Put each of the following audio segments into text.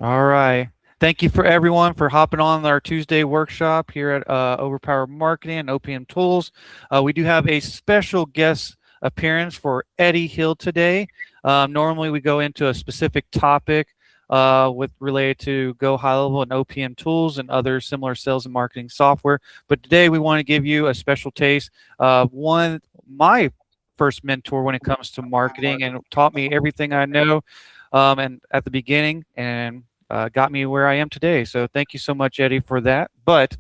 All right. Thank you for everyone for hopping on our Tuesday workshop here at OverPower Marketing and OPM Tools. We do have a special guest appearance for Eddie Hill today. Normally, we go into a specific topic with related to Go High Level and OPM Tools and other similar sales and marketing software. But today, we want to give you a special taste of my first mentor when it comes to marketing, and taught me everything I know and at the beginning, and got me where I am today. So thank you so much, Eddie, for that. But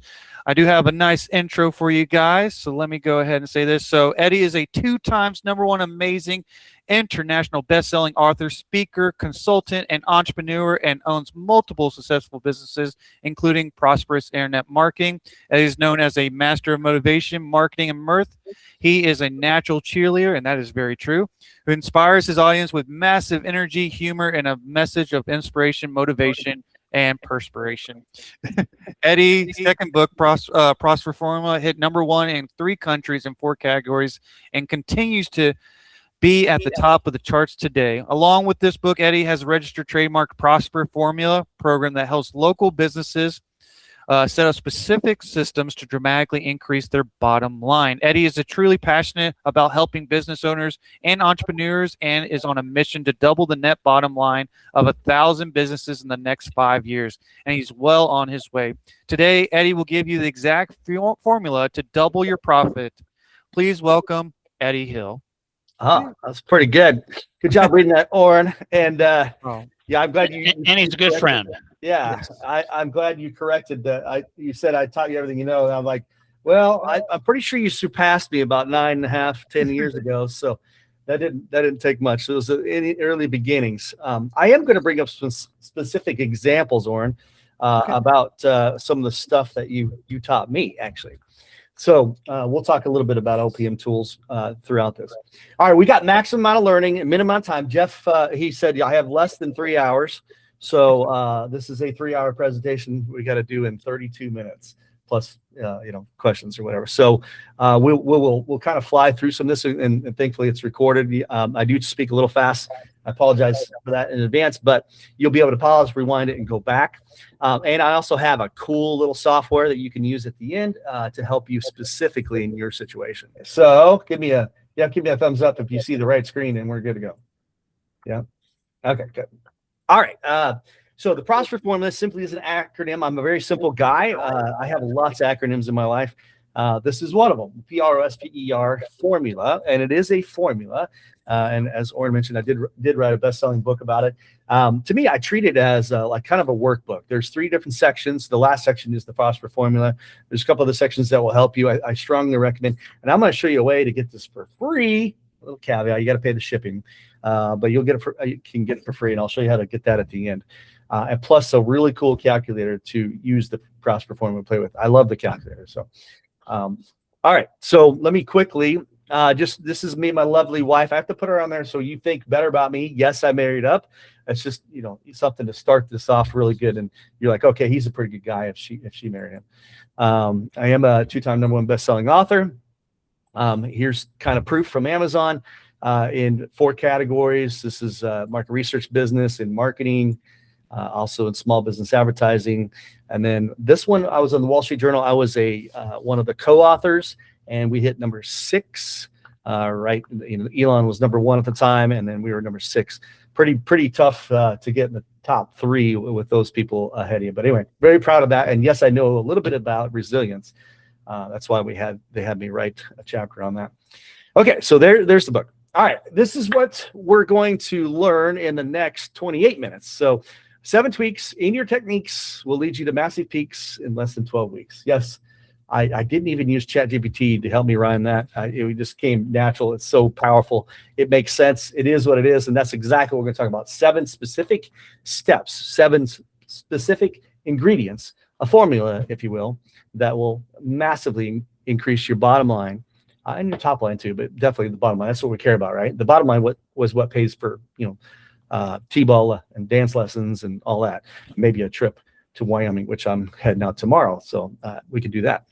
I do have a nice intro for you guys. So let me go ahead and say this. So Eddie is a 2 times #1 amazing international best-selling author, speaker, consultant, and entrepreneur, and owns multiple successful businesses, including Prosperous Internet Marketing. Eddie is known as a master of motivation, marketing, and mirth. He is a natural cheerleader, and that is very true, who inspires his audience with massive energy, humor, and a message of inspiration, motivation, and perspiration. Eddie's second book, Prosper Formula, hit #1 in 3 countries and 4 categories, and continues to be at the top of the charts today. Along with this book, Eddie has a registered trademark Prosper Formula program that helps local businesses set up specific systems to dramatically increase their bottom line. Eddie is truly passionate about helping business owners and entrepreneurs, and is on a mission to double the net bottom line of 1,000 businesses in the next 5 years. And he's well on his way. Today, Eddie will give you the exact formula to double your profit. Please welcome Eddie Hill. Oh, that's pretty good. Good job reading that, Oren. And yeah, I'm glad you. And he's a good friend. Yeah, Yes. I'm glad you corrected that. You said I taught you everything you know, and I'm like, well, I'm pretty sure you surpassed me about 9.5, 10 years ago. So that didn't take much. So it was in the early beginnings. I am going to bring up some specific examples, Oren, about some of the stuff that you taught me, actually. So we'll talk a little bit about OPM tools throughout this. All right, we got maximum amount of learning and minimum amount of time. Jeff, he said, I have less than 3 hours. So this is a 3-hour presentation we got to do in 32 minutes plus, questions or whatever. So we'll kind of fly through some of this, and thankfully it's recorded. I do speak a little fast. I apologize for that in advance, but you'll be able to pause, rewind it, and go back. And I also have a cool little software that you can use at the end to help you specifically in your situation. So give me a thumbs up if you see the right screen, and we're good to go. Yeah. Okay, good. All right. So the Prosper Formula simply is an acronym. I'm a very simple guy. I have lots of acronyms in my life. This is one of them, PROSPER formula, and it is a formula. And as Oren mentioned, I did write a best-selling book about it. To me, I treat it as like kind of a workbook. There's 3 different sections. The last section is the Prosper Formula. There's a couple of the sections that will help you. I strongly recommend, and I'm going to show you a way to get this for free. A little caveat: you got to pay the shipping, but you'll get it you can get it for free, and I'll show you how to get that at the end. And plus, a really cool calculator to use the Prosper Formula to play with. I love the calculator. So, all right. So let me quickly. This is me and my lovely wife. I have to put her on there so you think better about me. Yes, I married up. It's just, something to start this off really good. And you're like, okay, he's a pretty good guy if she married him. I am a 2-time #1 best-selling author. Here's kind of proof from Amazon in 4 categories. This is market research, business, and marketing, also in small business advertising. And then this one, I was on the Wall Street Journal. I was one of the co-authors, and we hit #6. Right, Elon was #1 at the time, and then we were #6. Pretty tough to get in the top 3 with those people ahead of you. But anyway, very proud of that. And yes, I know a little bit about resilience. That's why they had me write a chapter on that. Okay, so there's the book. All right, this is what we're going to learn in the next 28 minutes. So 7 tweaks in your techniques will lead you to massive peaks in less than 12 weeks. Yes, I didn't even use ChatGPT to help me rhyme that. It just came natural. It's so powerful. It makes sense. It is what it is, and that's exactly what we're going to talk about. 7 specific steps, 7 specific ingredients, a formula, if you will, that will massively increase your bottom line and your top line too, but definitely the bottom line. That's what we care about, right? The bottom line was what pays for T-ball and dance lessons and all that. Maybe a trip to Wyoming, which I'm heading out tomorrow, so we could do that.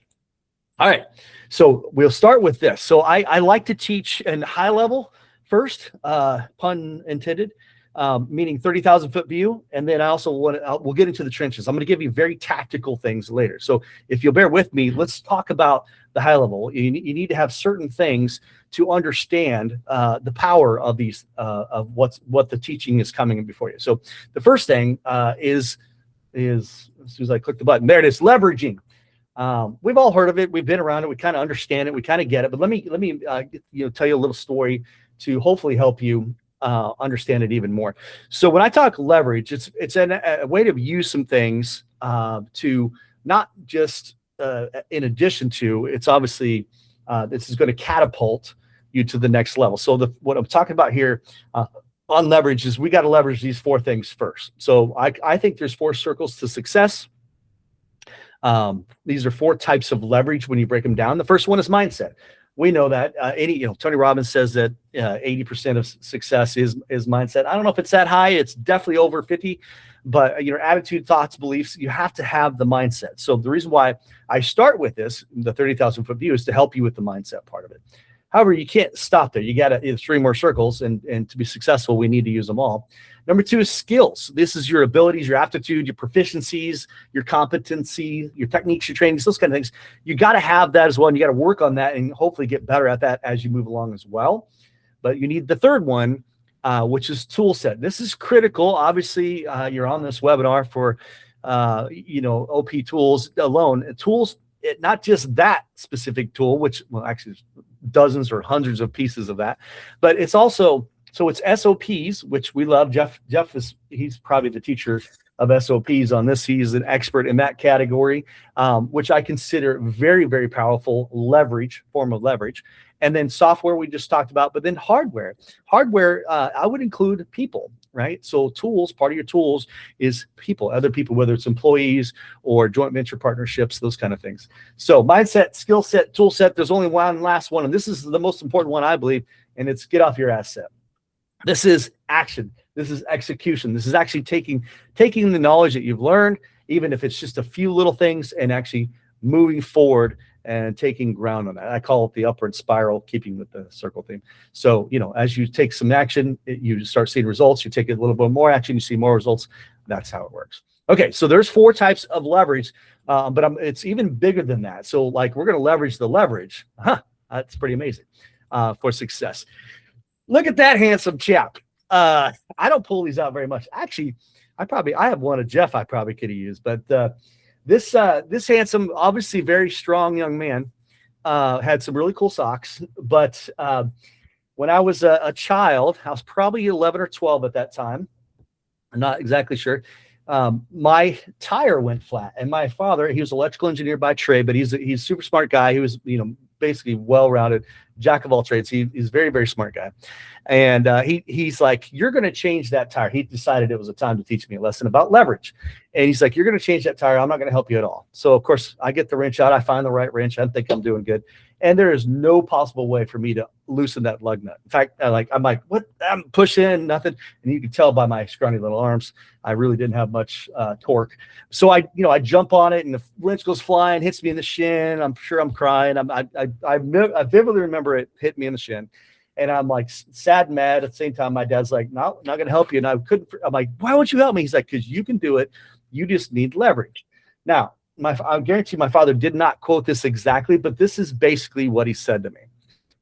All right, so we'll start with this. So I like to teach in high level first, pun intended. meaning 30,000 foot view. And then I also we'll get into the trenches. I'm going to give you very tactical things later. So if you'll bear with me, let's talk about the high level. You need to have certain things to understand the power of these, of what the teaching is coming in before you. So the first thing is as soon as I click the button, there it is, leveraging. We've all heard of it. We've been around it. We kind of understand it. We kind of get it. But let me tell you a little story to hopefully help you understand it even more. So when I talk leverage, it's a way to use some things to not just in addition to. It's obviously this is going to catapult you to the next level. So what I'm talking about here on leverage is we got to leverage these four things first. So I think there's four circles to success. These are four types of leverage when you break them down. The first one is mindset. We know that Tony Robbins says that 80% of success is mindset. I don't know if it's that high. It's definitely over 50, but your attitude, thoughts, beliefs, you have to have the mindset. So the reason why I start with this, the 30,000 foot view, is to help you with the mindset part of it. However, you can't stop there. You got to three more circles, and to be successful, we need to use them all. Number two is skills. This is your abilities, your aptitude, your proficiencies, your competency, your techniques, your trainings, those kind of things. You got to have that as well, and you got to work on that and hopefully get better at that as you move along as well. But you need the third one, which is tool set. This is critical. Obviously, you're on this webinar for OP tools alone. Tools, not just that specific tool, which, well, actually dozens or hundreds of pieces of that, but it's also, so it's SOPs, which we love. Jeff he's probably the teacher of SOPs on this. He's an expert in that category, which I consider very, very powerful form of leverage. And then software we just talked about, but then hardware. I would include people, right? So tools, part of your tools is people, other people, whether it's employees or joint venture partnerships, those kind of things. So mindset, skill set, tool set. There's only one last one, and this is the most important one, I believe, and it's get off your ass set. This is action. This is execution. This is actually taking the knowledge that you've learned, even if it's just a few little things, and actually moving forward and taking ground on that. I call it the upward spiral, keeping with the circle theme. So, as you take some action, you start seeing results. You take a little bit more action, you see more results. That's how it works. Okay, so there's four types of leverage, but it's even bigger than that. So, like, we're going to leverage the leverage. That's pretty amazing for success. Look at that handsome chap. I don't pull these out very much. Actually, I have one of Jeff I probably could have used, but this handsome, obviously very strong young man had some really cool socks. But when I was a child, I was probably 11 or 12 at that time. I'm not exactly sure. My tire went flat, and my father, he was an electrical engineer by trade, but he's a super smart guy. He was, basically well-rounded, jack of all trades. He's a very, very smart guy. And he's like, you're going to change that tire. He decided it was a time to teach me a lesson about leverage. And he's like, you're going to change that tire. I'm not going to help you at all. So, of course, I get the wrench out. I find the right wrench. I think I'm doing good. And there is no possible way for me to loosen that lug nut. In fact, I'm like, what? I'm pushing, nothing. And you can tell by my scrawny little arms, I really didn't have much torque. So I jump on it, and the wrench goes flying, hits me in the shin. I'm sure I'm crying. I vividly remember it hit me in the shin. And I'm like sad and mad at the same time. My dad's like, no, not going to help you. And I'm like, why won't you help me? He's like, because you can do it. You just need leverage. Now, I guarantee my father did not quote this exactly, but this is basically what he said to me.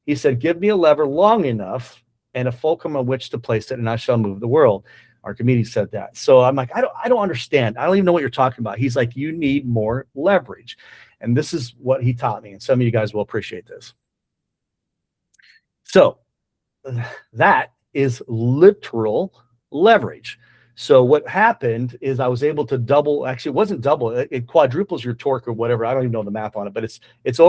He said, give me a lever long enough and a fulcrum on which to place it, and I shall move the world. Archimedes said that. So I'm like, I don't understand. I don't even know what you're talking about. He's like, you need more leverage. And this is what he taught me. And some of you guys will appreciate this. So that is literal leverage. So what happened is I was able to double, actually it wasn't double, it quadruples your torque or whatever. I don't even know the math on it, but it's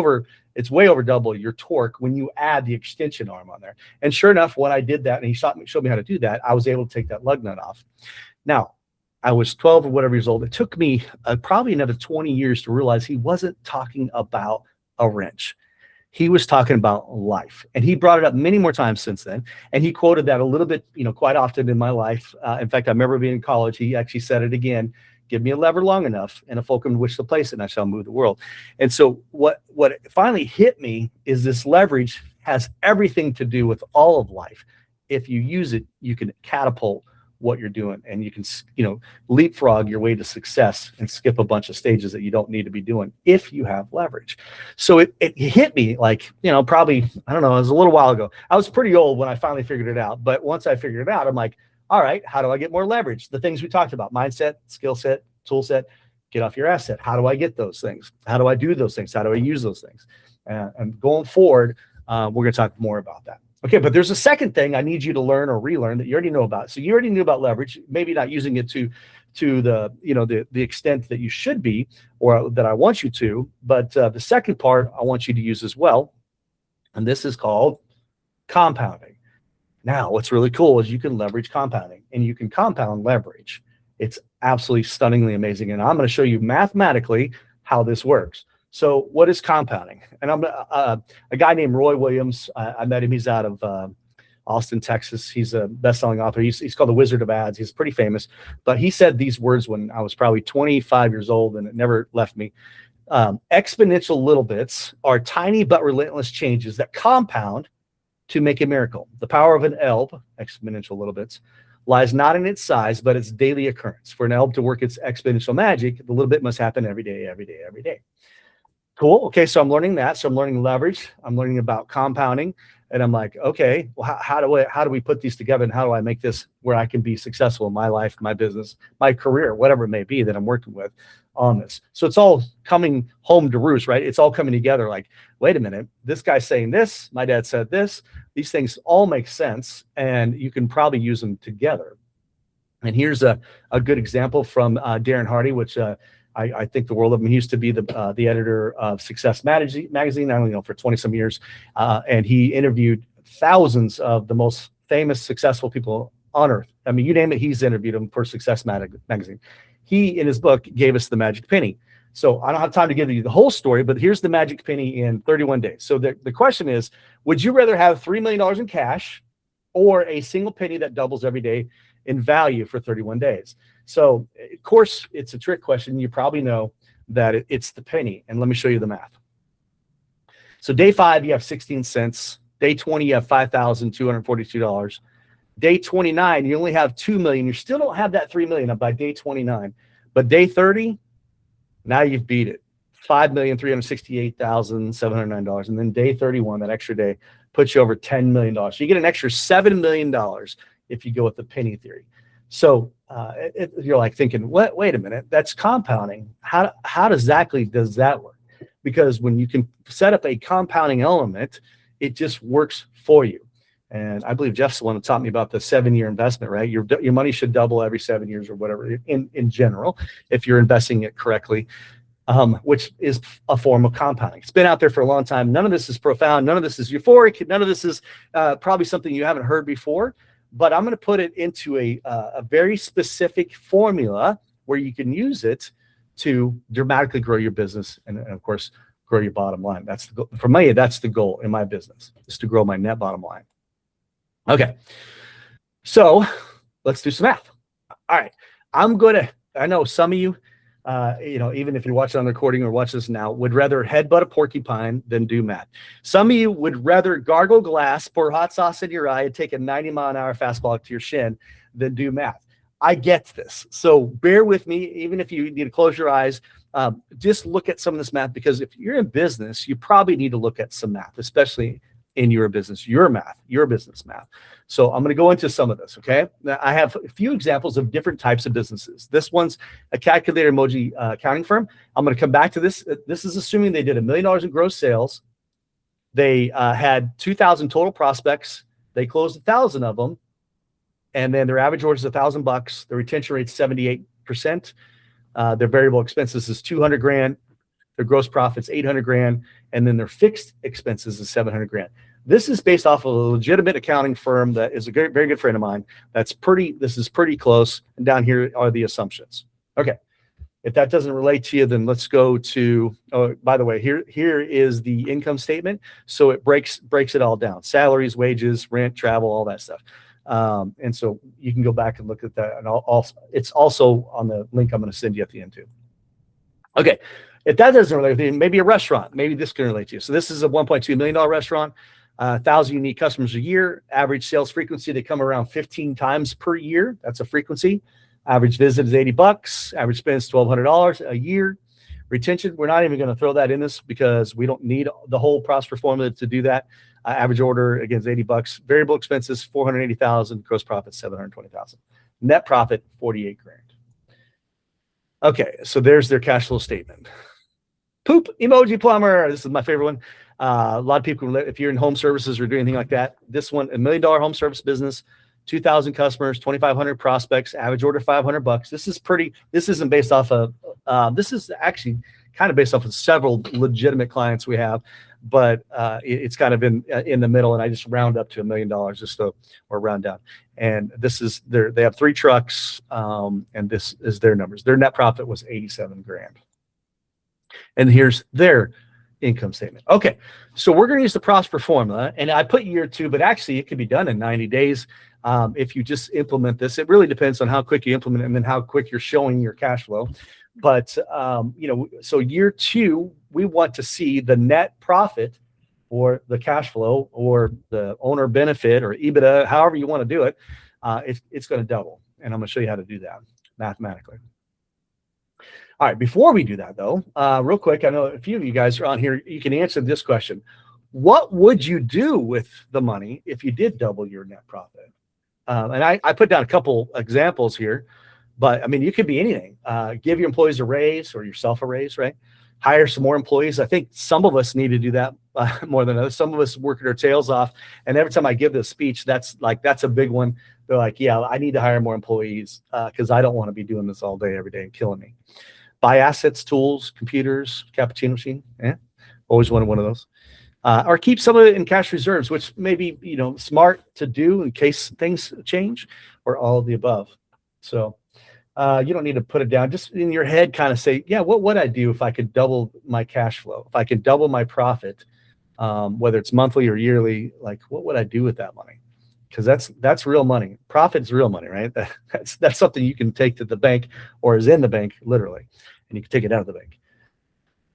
way over double your torque when you add the extension arm on there. And sure enough, when I did that and he showed me how to do that, I was able to take that lug nut off. Now, I was 12 or whatever years old. It took me probably another 20 years to realize he wasn't talking about a wrench. He was talking about life, and he brought it up many more times since then. And he quoted that a little bit, quite often in my life. In fact, I remember being in college. He actually said it again: "Give me a lever long enough and a fulcrum in which to place it, and I shall move the world." And so, what finally hit me is this leverage has everything to do with all of life. If you use it, you can catapult what you're doing, and you can, leapfrog your way to success and skip a bunch of stages that you don't need to be doing if you have leverage. So it hit me like, probably, I don't know, it was a little while ago. I was pretty old when I finally figured it out. But once I figured it out, I'm like, all right, how do I get more leverage? The things we talked about: mindset, skill set, tool set, get off your asset. How do I get those things? How do I do those things? How do I use those things? And going forward, we're going to talk more about that. Okay, but there's a second thing I need you to learn or relearn that you already know about. So you already knew about leverage, maybe not using it to the the extent that you should be, or that I want you to. But the second part I want you to use as well, and this is called compounding. Now, what's really cool is you can leverage compounding, and you can compound leverage. It's absolutely stunningly amazing, and I'm going to show you mathematically how this works. So what is compounding? And I'm a guy named Roy Williams. I met him. He's out of Austin, Texas. He's a best-selling author. He's called the Wizard of Ads. He's pretty famous. But he said these words when I was probably 25 years old, and it never left me. Exponential little bits are tiny but relentless changes that compound to make a miracle. The power of an ELB, exponential little bits, lies not in its size, but its daily occurrence. For an ELB to work its exponential magic, the little bit must happen every day, every day, every day. Cool. Okay, so I'm learning that. So I'm learning leverage. I'm learning about compounding, and I'm like, okay, well, how do we put these together, and how do I make this where I can be successful in my life, my business, my career, whatever it may be that I'm working with on this. So it's all coming home to roost, right? It's all coming together. Like, wait a minute, this guy's saying this, my dad said this. These things all make sense, and you can probably use them together. And here's a good example from Darren Hardy, which I think the world of him. He used to be the editor of Success Magazine, I don't know, for 20 some years. And he interviewed thousands of the most famous, successful people on earth. I mean, you name it, he's interviewed them for Success Magazine. He, in his book, gave us the magic penny. So I don't have time to give you the whole story, but here's the magic penny in 31 days. So the question is, would you rather have $3 million in cash or a single penny that doubles every day in value for 31 days? So, of course, it's a trick question. You probably know that it's the penny. And let me show you the math. So day 5, you have 16 cents. Day 20, you have $5,242. Day 29, you only have $2 million. You still don't have that $3 million by day 29. But day 30, now you've beat it. $5,368,709. And then day 31, that extra day, puts you over $10 million. So you get an extra $7 million if you go with the penny theory. So you're like thinking, what? Wait a minute, that's compounding. How exactly does that work? Because when you can set up a compounding element, it just works for you. And I believe Jeff's the one that taught me about the 7-year investment, right? Your money should double every 7 years or whatever in general, if you're investing it correctly, which is a form of compounding. It's been out there for a long time. None of this is profound. None of this is euphoric. None of this is probably something you haven't heard before. But I'm going to put it into a very specific formula where you can use it to dramatically grow your business and of course, grow your bottom line. That's the goal. For me, that's the goal in my business, is to grow my net bottom line. Okay, so let's do some math. All right, I know some of you, even if you're watching on the recording or watch this now, would rather headbutt a porcupine than do math. Some of you would rather gargle glass, pour hot sauce in your eye, and take a 90-mile-an-hour fastball to your shin than do math. I get this. So bear with me, even if you need to close your eyes, just look at some of this math, because if you're in business, you probably need to look at some math, especially in your business, your business math. So I'm going to go into some of this, okay? Now, I have a few examples of different types of businesses. This one's a calculator emoji accounting firm. I'm going to come back to this. This is assuming they did $1 million in gross sales. They had 2,000 total prospects. They closed 1,000 of them. And then their average order is $1,000. Their retention rate is 78%. Their variable expenses is $200,000. Their gross profits $800,000, and then their fixed expenses is $700,000. This is based off of a legitimate accounting firm that is a very, very good friend of mine. This is pretty close. And down here are the assumptions. Okay. If that doesn't relate to you, then let's go to, oh, by the way, here is the income statement. So it breaks it all down: salaries, wages, rent, travel, all that stuff. And so you can go back and look at that. And it's also on the link I'm going to send you at the end too. Okay. If that doesn't relate to you, maybe a restaurant, maybe this can relate to you. So this is a $1.2 million restaurant. 1,000 unique customers a year. Average sales frequency, they come around 15 times per year. That's a frequency. Average visit is $80. Average spend is $1,200 a year. Retention, we're not even going to throw that in this because we don't need the whole Prosper formula to do that. Average order, again, is $80. Variable expenses, $480,000. Gross profit, $720,000. Net profit, $48,000. Okay, so there's their cash flow statement. Poop emoji plumber. This is my favorite one. A lot of people, if you're in home services or doing anything like that, this one, $1 million home service business, 2,000 customers, 2,500 prospects, average order $500. This is pretty. This isn't based off of. This is actually kind of based off of several legitimate clients we have, but it's kind of in the middle. And I just round up to $1 million, just so, or round down. And this is their. They have 3 trucks, and this is their numbers. Their net profit was $87,000. And here's their income statement. Okay, so we're going to use the Prosper formula, and I put year 2, but actually it can be done in 90 days if you just implement this. It really depends on how quick you implement it and then how quick you're showing your cash flow. But so year 2, we want to see the net profit or the cash flow or the owner benefit or EBITDA, however you want to do it. It's going to double, and I'm going to show you how to do that mathematically. All right, before we do that, though, real quick, I know a few of you guys are on here. You can answer this question. What would you do with the money if you did double your net profit? And I put down a couple examples here, but, I mean, you could be anything. Give your employees a raise or yourself a raise, right? Hire some more employees. I think some of us need to do that more than others. Some of us work our tails off, and every time I give this speech, that's a big one. They're like, yeah, I need to hire more employees because I don't want to be doing this all day, every day and killing me. Buy assets, tools, computers, cappuccino machine. Yeah, always wanted one of those. Or keep some of it in cash reserves, which may be, smart to do in case things change, or all of the above. So you don't need to put it down. Just in your head, kind of say, yeah, what would I do if I could double my cash flow? If I could double my profit, whether it's monthly or yearly, like what would I do with that money? Because that's real money. Profit is real money, right? That's something you can take to the bank or is in the bank, literally, and you can take it out of the bank.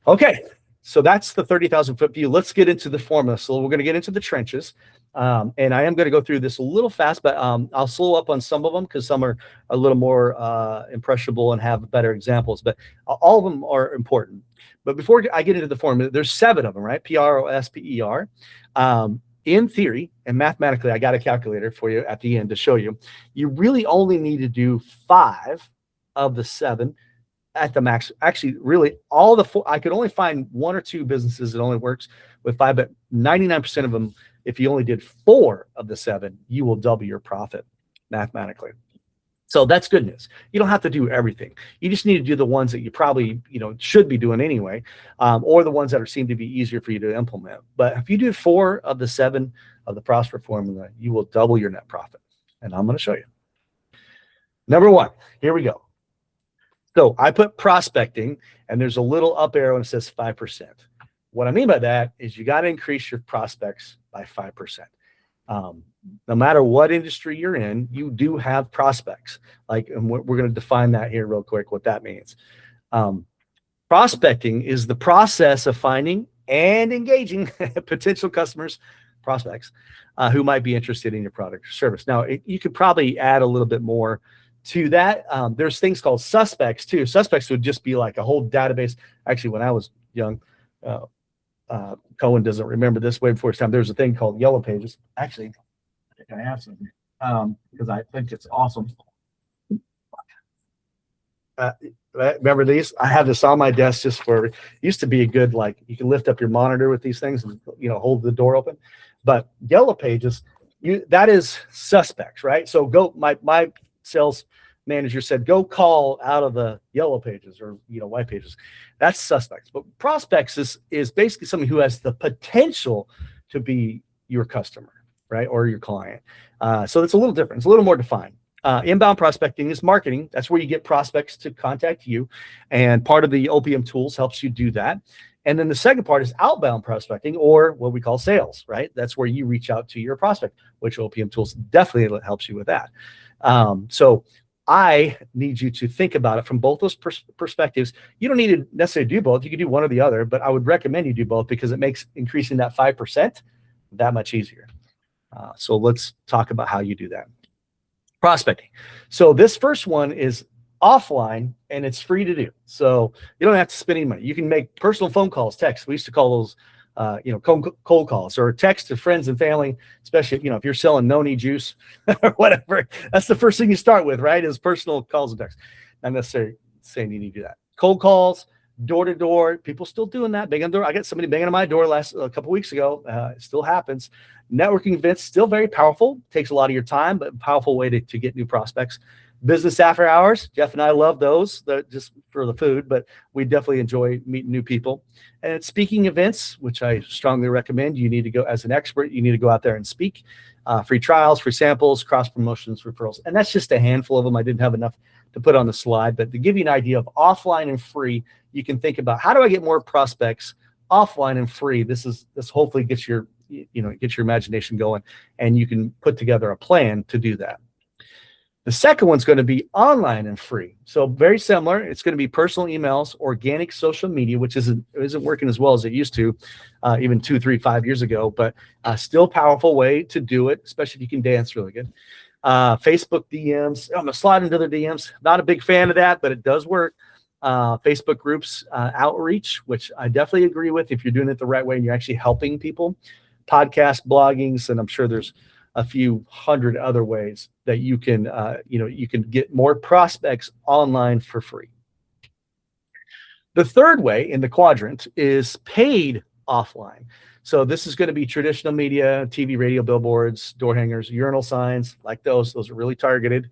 Okay, so that's the 30,000 foot view. Let's get into the formula. So we're going to get into the trenches, and I am going to go through this a little fast, but I'll slow up on some of them because some are a little more impressionable and have better examples. But all of them are important. But before I get into the formula, there's 7 of them, right? Prosper. In theory and mathematically, I got a calculator for you at the end to show you. You really only need to do 5 of the 7 at the max. Actually, really, all the 4. I could only find 1 or 2 businesses that only works with 5, but 99% of them, if you only did 4 of the 7, you will double your profit mathematically. So that's good news. You don't have to do everything. You just need to do the ones that you probably should be doing anyway, or the ones that seem to be easier for you to implement. But if you do 4 of the 7 of the Prosper formula, you will double your net profit. And I'm going to show you. Number 1, here we go. So I put prospecting, and there's a little up arrow and it says 5%. What I mean by that is you got to increase your prospects by 5%. No matter what industry you're in, you do have prospects. And we're going to define that here real quick, what that means. Prospecting is the process of finding and engaging potential customers, prospects, who might be interested in your product or service. Now, you could probably add a little bit more to that. There's things called suspects too. Suspects would just be like a whole database. Actually, when I was young, Cohen doesn't remember this, way before his time. There's a thing called Yellow Pages. Actually, I think I have some because I think it's awesome. Remember these? I have this on my desk just for. It used to be a good, you can lift up your monitor with these things and hold the door open. But Yellow Pages, that is suspects, right? So my sales manager said, go call out of the Yellow Pages or white pages. That's suspects. But prospects is basically somebody who has the potential to be your customer, right, or your client. So it's a little different. It's a little more defined. Inbound prospecting is marketing. That's where you get prospects to contact you, and part of the OPM tools helps you do that. And then the second part is outbound prospecting, or what we call sales, right? That's where you reach out to your prospect, which OPM tools definitely helps you with that. So I need you to think about it from both those perspectives. You don't need to necessarily do both. You can do one or the other, but I would recommend you do both because it makes increasing that 5% that much easier. So let's talk about how you do that. Prospecting. So this first one is offline and it's free to do. So you don't have to spend any money. You can make personal phone calls, texts. We used to call those, cold calls, or text to friends and family, especially, if you're selling noni juice or whatever. That's the first thing you start with, right? Is personal calls and texts. Not necessarily saying you need to do that. Cold calls, door to door. People still doing that. Banging on the door. I got somebody banging on my door a couple weeks ago. It still happens. Networking events, still very powerful. Takes a lot of your time, but powerful way to get new prospects. Business after hours. Jeff and I love those. They're just for the food, but we definitely enjoy meeting new people. And speaking events, which I strongly recommend. You need to go as an expert. You need to go out there and speak. Free trials, free samples, cross promotions, referrals. And that's just a handful of them. I didn't have enough to put on the slide, but to give you an idea of offline and free, you can think about, how do I get more prospects offline and free? This hopefully gets your imagination going, and you can put together a plan to do that. The second one's going to be online and free. So very similar. It's going to be personal emails, organic social media, which isn't working as well as it used to, even 2, 3, 5 years ago, but still powerful way to do it, especially if you can dance really good. Facebook DMs. I'm gonna slide into their DMs. Not a big fan of that, but it does work. Facebook groups, outreach, which I definitely agree with if you're doing it the right way and you're actually helping people. Podcast bloggings, and I'm sure there's a few hundred other ways that you can get more prospects online for free. The third way in the quadrant is paid offline. So this is going to be traditional media, TV, radio, billboards, door hangers, urinal signs, like those. Those are really targeted.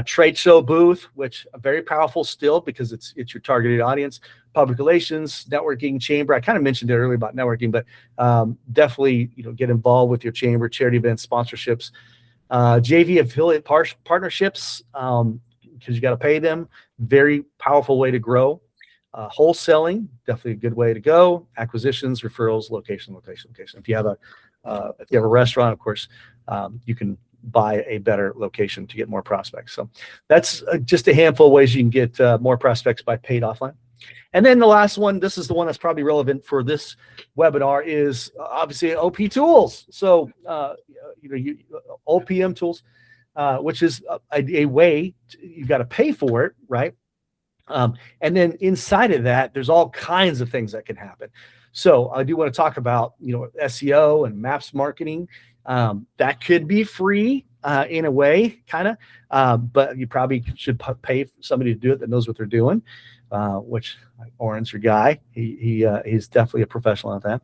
Trade show booth, which are very powerful still because it's your targeted audience. Public relations, networking, chamber. I kind of mentioned it earlier about networking, but definitely get involved with your chamber, charity events, sponsorships, JV affiliate partnerships, because you got to pay them. Very powerful way to grow. Wholesaling, definitely a good way to go. Acquisitions, referrals, location. If you have a restaurant, of course, you can buy a better location to get more prospects. So that's just a handful of ways you can get more prospects by paid offline. And then the last one, this is the one that's probably relevant for this webinar, is obviously OP tools. So OPM tools, which is a way you've got to pay for it, right? And then inside of that, there's all kinds of things that can happen. So I do want to talk about SEO and maps marketing. That could be free in a way, kind of, but you probably should pay for somebody to do it that knows what they're doing, which Oren's your guy. He's definitely a professional at that.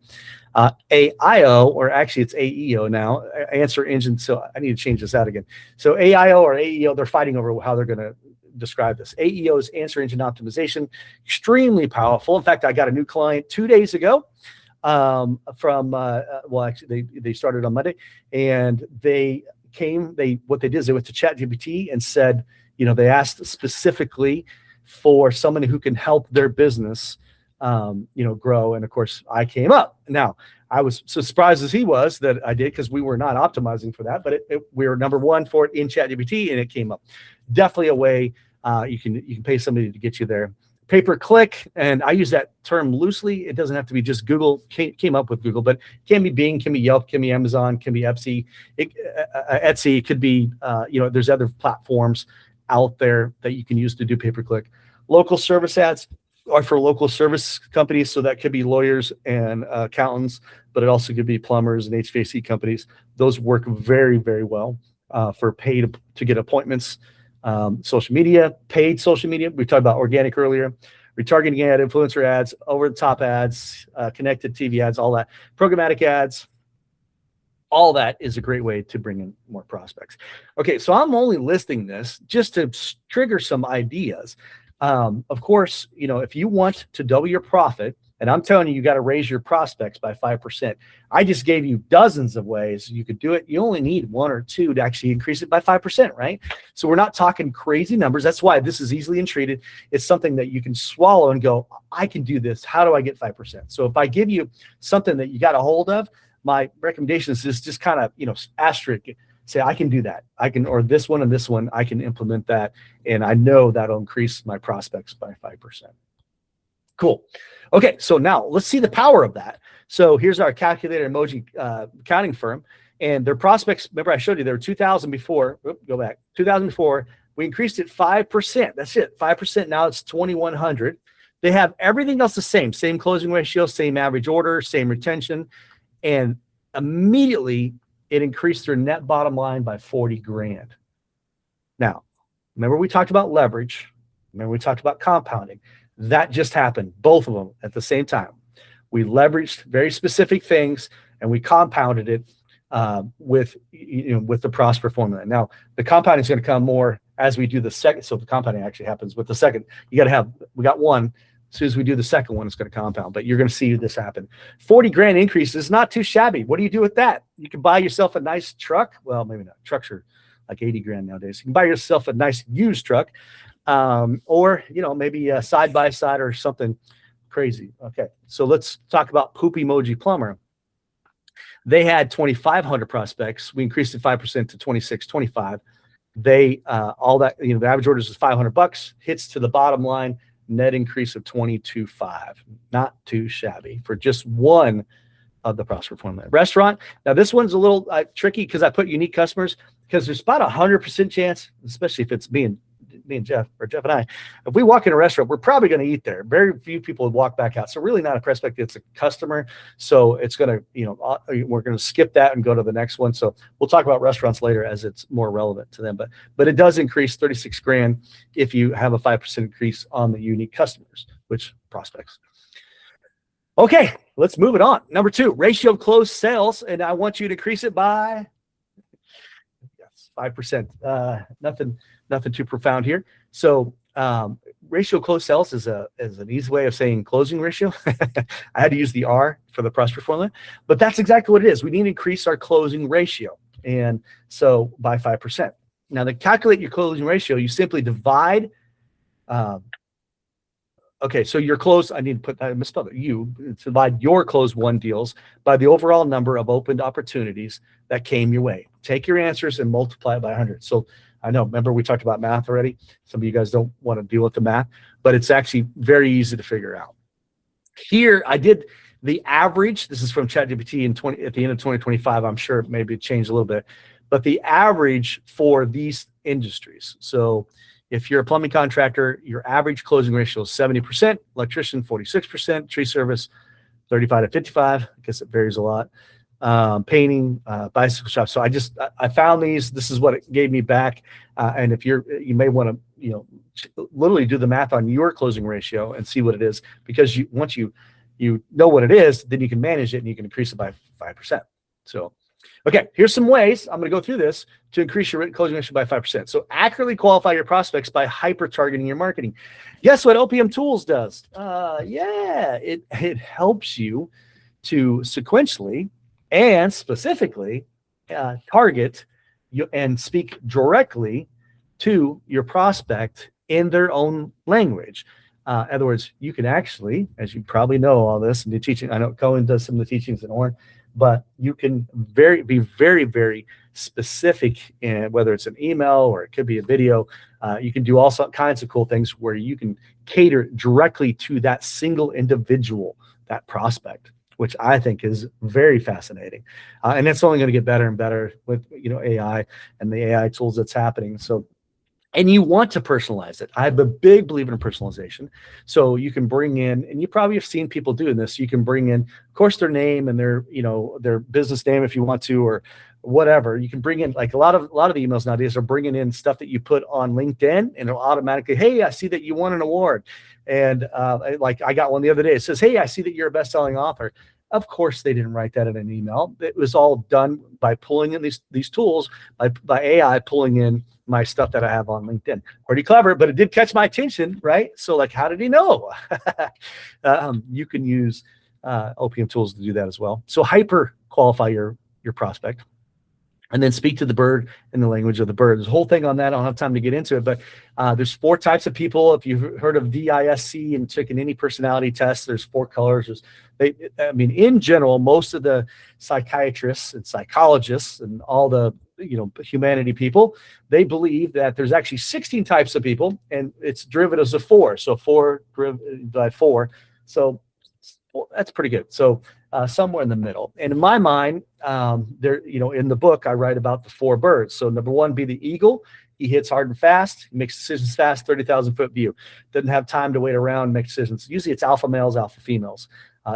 AIO, or actually it's AEO now, answer engine. So I need to change this out again. So AIO or AEO, they're fighting over how they're going to describe this. AEO is answer engine optimization, extremely powerful. In fact, I got a new client 2 days ago. Actually they started on Monday, and what they did is they went to ChatGPT and said, they asked specifically for someone who can help their business, grow. And of course I came up. Now I was so surprised as he was that I did, because we were not optimizing for that, but we were number one for it in ChatGPT, and it came up. Definitely a way you can pay somebody to get you there. Pay-per-click, and I use that term loosely. It doesn't have to be just Google. Came up with Google, but can be Bing, can be Yelp, can be Amazon, can be Etsy. Etsy. It could be, there's other platforms out there that you can use to do pay-per-click. Local service ads are for local service companies, so that could be lawyers and accountants, but it also could be plumbers and HVAC companies. Those work very, very well for paid to get appointments. Social media, paid social media. We talked about organic earlier. Retargeting ad, influencer ads, over-the-top ads, connected TV ads, all that. Programmatic ads, all that is a great way to bring in more prospects. Okay, so I'm only listing this just to trigger some ideas. Of course, if you want to double your profit, and I'm telling you got to raise your prospects by 5%. I just gave you dozens of ways you could do it. You only need 1 or 2 to actually increase it by 5%, right? So we're not talking crazy numbers. That's why this is easily entreated. It's something that you can swallow and go, I can do this. How do I get 5%? So if I give you something that you got a hold of, my recommendation is just kind of, asterisk, say, I can do that. Or this one and this one, I can implement that. And I know that'll increase my prospects by 5%. Cool. Okay, so now let's see the power of that. So here's our calculator emoji accounting firm, and their prospects. Remember, I showed you there were 2,000 before. Go back. 2,000 before. We increased it 5%. That's it. 5%. Now it's 2,100. They have everything else the same. Same closing ratio, same average order, same retention, and immediately it increased their net bottom line by 40 grand. Now, remember we talked about leverage. Remember we talked about compounding. That just happened, both of them at the same time. We leveraged very specific things and we compounded it with the Prosper formula. Now, the compounding is going to come more as we do the second. So the compounding actually happens with the second. You got to have, we got one. As soon as we do the second one, it's going to compound, but you're going to see this happen. 40 grand increase is not too shabby. What do you do with that? You can buy yourself a nice truck. Well, maybe not. Trucks are like 80 grand nowadays. You can buy yourself a nice used truck. Or, maybe a side-by-side or something crazy. Okay, so let's talk about Poop Emoji Plumber. They had 2,500 prospects. We increased it 5% to 2,625. They, all that, the average orders is $500, hits to the bottom line, net increase of 22.5. Not too shabby for just one of the Prosper formula. Restaurant. Now, this one's a little tricky because I put unique customers because there's about 100% chance, especially if it's me and Jeff, or Jeff and I, if we walk in a restaurant, we're probably going to eat there. Very few people would walk back out. So really not a prospect, it's a customer. So it's going to, we're going to skip that and go to the next one. So we'll talk about restaurants later as it's more relevant to them. But it does increase 36 grand if you have a 5% increase on the unique customers, which prospects. Okay, let's move it on. Number 2, ratio of closed sales. And I want you to increase it by 5%. Nothing too profound here. So ratio closed sales is an easy way of saying closing ratio. I had to use the R for the Prosper formula, but that's exactly what it is. We need to increase our closing ratio, and so by 5%. Now, to calculate your closing ratio, you simply divide. Okay, so your close, I need to put that, I misspelled it. You divide your closed won deals by the overall number of opened opportunities that came your way. Take your answers and multiply it by 100. So I know, remember we talked about math already. Some of you guys don't want to deal with the math, but it's actually very easy to figure out. Here, I did the average. This is from ChatGPT at the end of 2025. I'm sure maybe it changed a little bit, but the average for these industries. So if you're a plumbing contractor, your average closing ratio is 70%, electrician 46%, tree service 35 to 55. I guess it varies a lot. Painting, bicycle shop. So I found these. This is what it gave me back. And if you may want to, literally do the math on your closing ratio and see what it is, because once you know what it is, then you can manage it and you can increase it by 5%. So, okay, here's some ways I'm going to go through this to increase your closing ratio by 5%. So accurately qualify your prospects by hyper targeting your marketing. Guess what OPM Tools does? Yeah, it helps you to sequentially and specifically target you and speak directly to your prospect in their own language. In other words, you can actually, as you probably know all this, and the teaching, I know Cohen does some of the teachings in Oren, but you can be very, very specific in whether it's an email or it could be a video. You can do all kinds of cool things where you can cater directly to that single individual, that prospect, which I think is very fascinating. And it's only going to get better and better with AI and the AI tools that's happening. So, and you want to personalize it. I'm a big believer in personalization. So you can bring in, and you probably have seen people doing this. You can bring in, of course, their name and their business name if you want to, or whatever. You can bring in, like a lot of the emails nowadays are bringing in stuff that you put on LinkedIn, and it'll automatically, hey, I see that you won an award. And like I got one the other day. It says, hey, I see that you're a best-selling author. Of course, they didn't write that in an email. It was all done by pulling in these tools, by AI pulling in my stuff that I have on LinkedIn. Pretty clever, but it did catch my attention, right? So like, how did he know? You can use OPM tools to do that as well. So hyper qualify your prospect, and then speak to the bird in the language of the bird. There's a whole thing on that. I don't have time to get into it, but there's 4 types of people. If you've heard of DISC and taken any personality tests, there's 4 colors. In general, most of the psychiatrists and psychologists and all the humanity people, they believe that there's actually 16 types of people, and it's derivatives of 4. So 4 divided by 4. So that's pretty good. So somewhere in the middle. And in my mind, in the book, I write about the 4 birds. So number 1 be the eagle. He hits hard and fast. He makes decisions fast, 30,000-foot view. Doesn't have time to wait around and make decisions. Usually it's alpha males, alpha females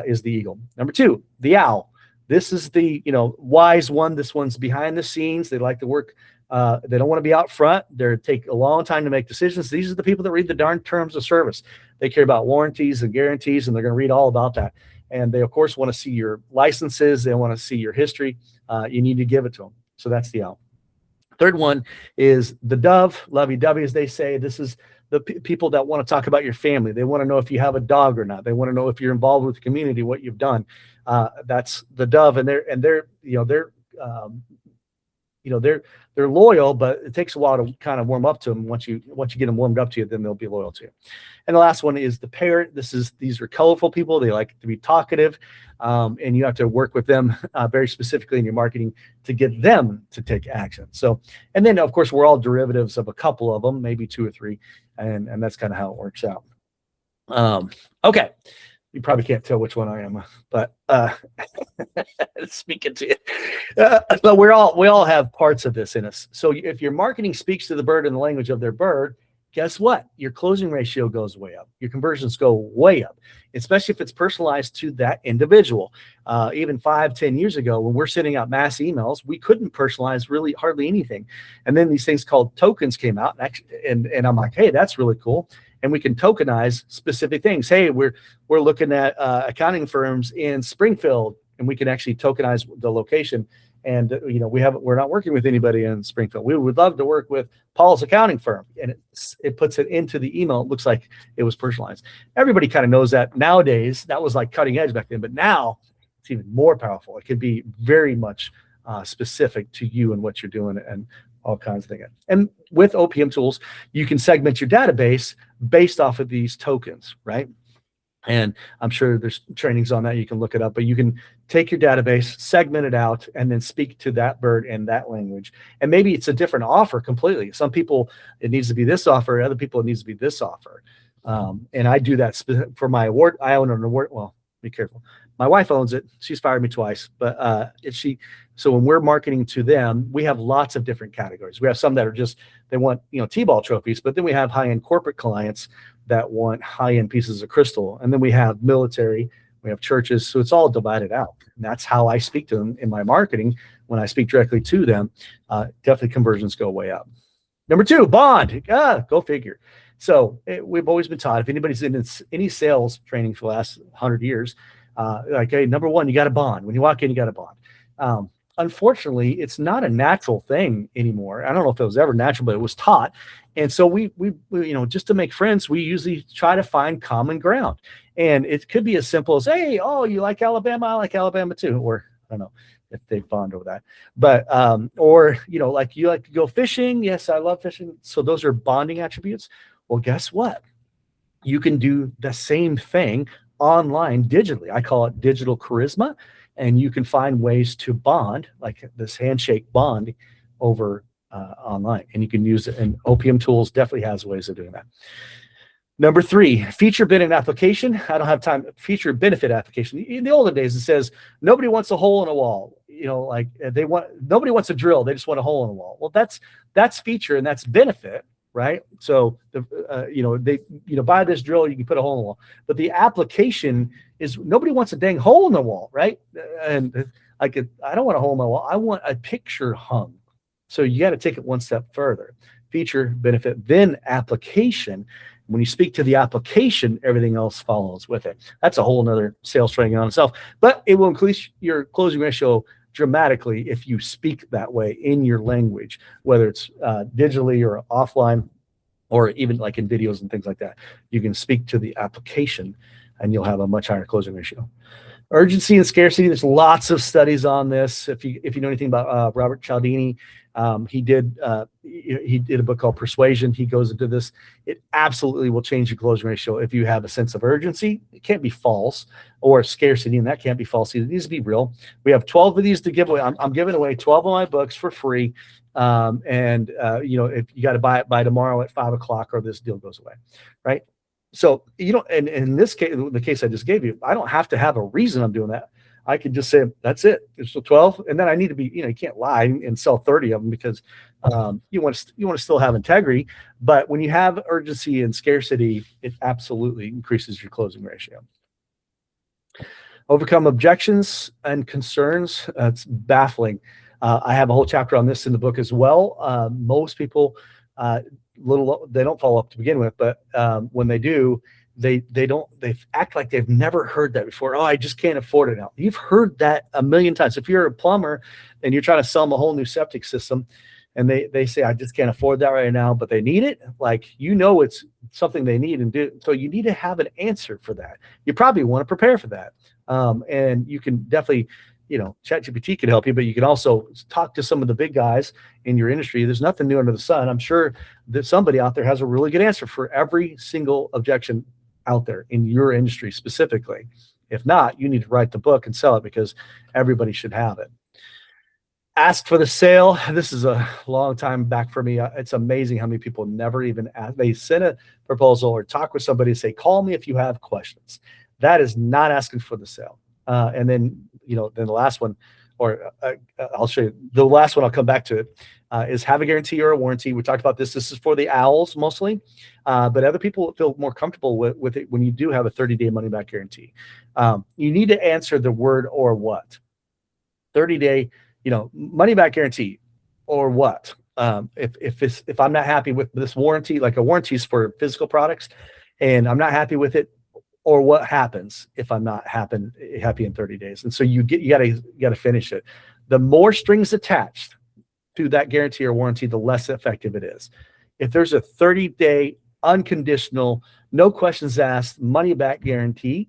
is the eagle. Number 2, the owl. This is the wise one. This one's behind the scenes. They like to work. They don't want to be out front. They take a long time to make decisions. These are the people that read the darn terms of service. They care about warranties and guarantees, and they're going to read all about that. And they, of course, want to see your licenses. They want to see your history. You need to give it to them. So that's the owl. Third one is the dove, lovey-dovey, as they say. This is the people that want to talk about your family. They want to know if you have a dog or not. They want to know if you're involved with the community, what you've done. That's the dove, and they're loyal, but it takes a while to kind of warm up to them. Once you get them warmed up to you, then they'll be loyal to you. And the last one is the parrot. These are colorful people. They like to be talkative, and you have to work with them very specifically in your marketing to get them to take action. So, and then of course we're all derivatives of a couple of them, maybe 2 or 3, and that's kind of how it works out. Okay. You probably can't tell which one I am, but speaking to you. But we all have parts of this in us. So if your marketing speaks to the bird in the language of their bird, guess what? Your closing ratio goes way up. Your conversions go way up, especially if it's personalized to that individual. Even 5-10 years ago, when we're sending out mass emails, we couldn't personalize really hardly anything. And then these things called tokens came out, and I'm like, hey, that's really cool. And we can tokenize specific things. Hey, we're looking at accounting firms in Springfield, and we can actually tokenize the location. And we're not working with anybody in Springfield. We would love to work with Paul's accounting firm, and it puts it into the email. It looks like it was personalized. Everybody kind of knows that nowadays. That was like cutting edge back then, but now it's even more powerful. It could be very much specific to you and what you're doing, and all kinds of things. And with OPM tools, you can segment your database based off of these tokens, right? And I'm sure there's trainings on that. You can look it up, but you can take your database, segment it out, and then speak to that bird in that language. And maybe it's a different offer completely. Some people, it needs to be this offer. Other people, it needs to be this offer. And I do that for my award. I own an award. Well, be careful. My wife owns it. She's fired me twice, but so when we're marketing to them, we have lots of different categories. We have some that are just, they want, T-ball trophies, but then we have high-end corporate clients that want high-end pieces of crystal. And then we have military, we have churches. So it's all divided out. And that's how I speak to them in my marketing. When I speak directly to them, definitely conversions go way up. Number 2, bond. Go figure. So we've always been taught, if anybody's in any sales training for the last 100 years, hey, number 1, you got a bond. When you walk in, you got a bond. Unfortunately, it's not a natural thing anymore. I don't know if it was ever natural, but it was taught. And so we just to make friends, we usually try to find common ground. And it could be as simple as, hey, oh, you like Alabama? I like Alabama too. Or I don't know if they bond over that. But, or, like you like to go fishing. Yes, I love fishing. So those are bonding attributes. Well, guess what? You can do the same thing online digitally. I call it digital charisma. And you can find ways to bond, like this handshake bond, over online. And you can use it. And OPM Tools definitely has ways of doing that. Number 3, feature benefit application. I don't have time. Feature benefit application. In the olden days, it says nobody wants a hole in a wall. Nobody wants a drill. They just want a hole in a wall. Well, that's feature and that's benefit. Right. So, buy this drill, you can put a hole in the wall. But the application is nobody wants a dang hole in the wall. Right. And I don't want a hole in my wall. I want a picture hung. So you got to take it one step further. Feature, benefit, then application. When you speak to the application, everything else follows with it. That's a whole nother sales training on itself. But it will increase your closing ratio dramatically if you speak that way in your language, whether it's digitally or offline, or even like in videos and things like that. You can speak to the application and you'll have a much higher closing ratio. Urgency and scarcity. There's lots of studies on this. If you know anything about Robert Cialdini, he did he did a book called Persuasion. He goes into this. It absolutely will change your closing ratio if you have a sense of urgency. It can't be false, or scarcity, and that can't be false either. It needs to be real. We have 12 of these to give away. I'm giving away 12 of my books for free. If you got to buy it by tomorrow at 5 o'clock, or this deal goes away, right? So, and in this case, the case I just gave you, I don't have to have a reason I'm doing that. I could just say, that's it. It's 12. And then I need to be, you can't lie and sell 30 of them, because you want to still have integrity. But when you have urgency and scarcity, it absolutely increases your closing ratio. Overcome objections and concerns. It's baffling. I have a whole chapter on this in the book as well. Most people, they don't follow up to begin with, but when they do, they act like they've never heard that before. Oh, I just can't afford it now. You've heard that a million times. If you're a plumber and you're trying to sell them a whole new septic system, and they say, I just can't afford that right now, but they need it, like, it's something they need and do. So you need to have an answer for that. You probably want to prepare for that. And you can definitely, ChatGPT can help you, but you can also talk to some of the big guys in your industry. There's nothing new under the sun. I'm sure that somebody out there has a really good answer for every single objection out there in your industry specifically. If not, you need to write the book and sell it, because everybody should have it. Ask for the sale. This is a long time back for me. It's amazing how many people never even ask. They send a proposal or talk with somebody and say, call me if you have questions. That is not asking for the sale. And then, then the last one, or I'll show you the last one. I'll come back to it. Is have a guarantee or a warranty. We talked about this. This is for the owls mostly, but other people feel more comfortable with it when you do have a 30-day money-back guarantee. You need to answer the word or what. 30-day, money-back guarantee or what. If I'm not happy with this warranty, like a warranty is for physical products, and I'm not happy with it, or what happens if I'm not happy in 30 days. And so you gotta finish it. The more strings attached to that guarantee or warranty, the less effective it is. If there's a 30-day unconditional, no questions asked, money back guarantee,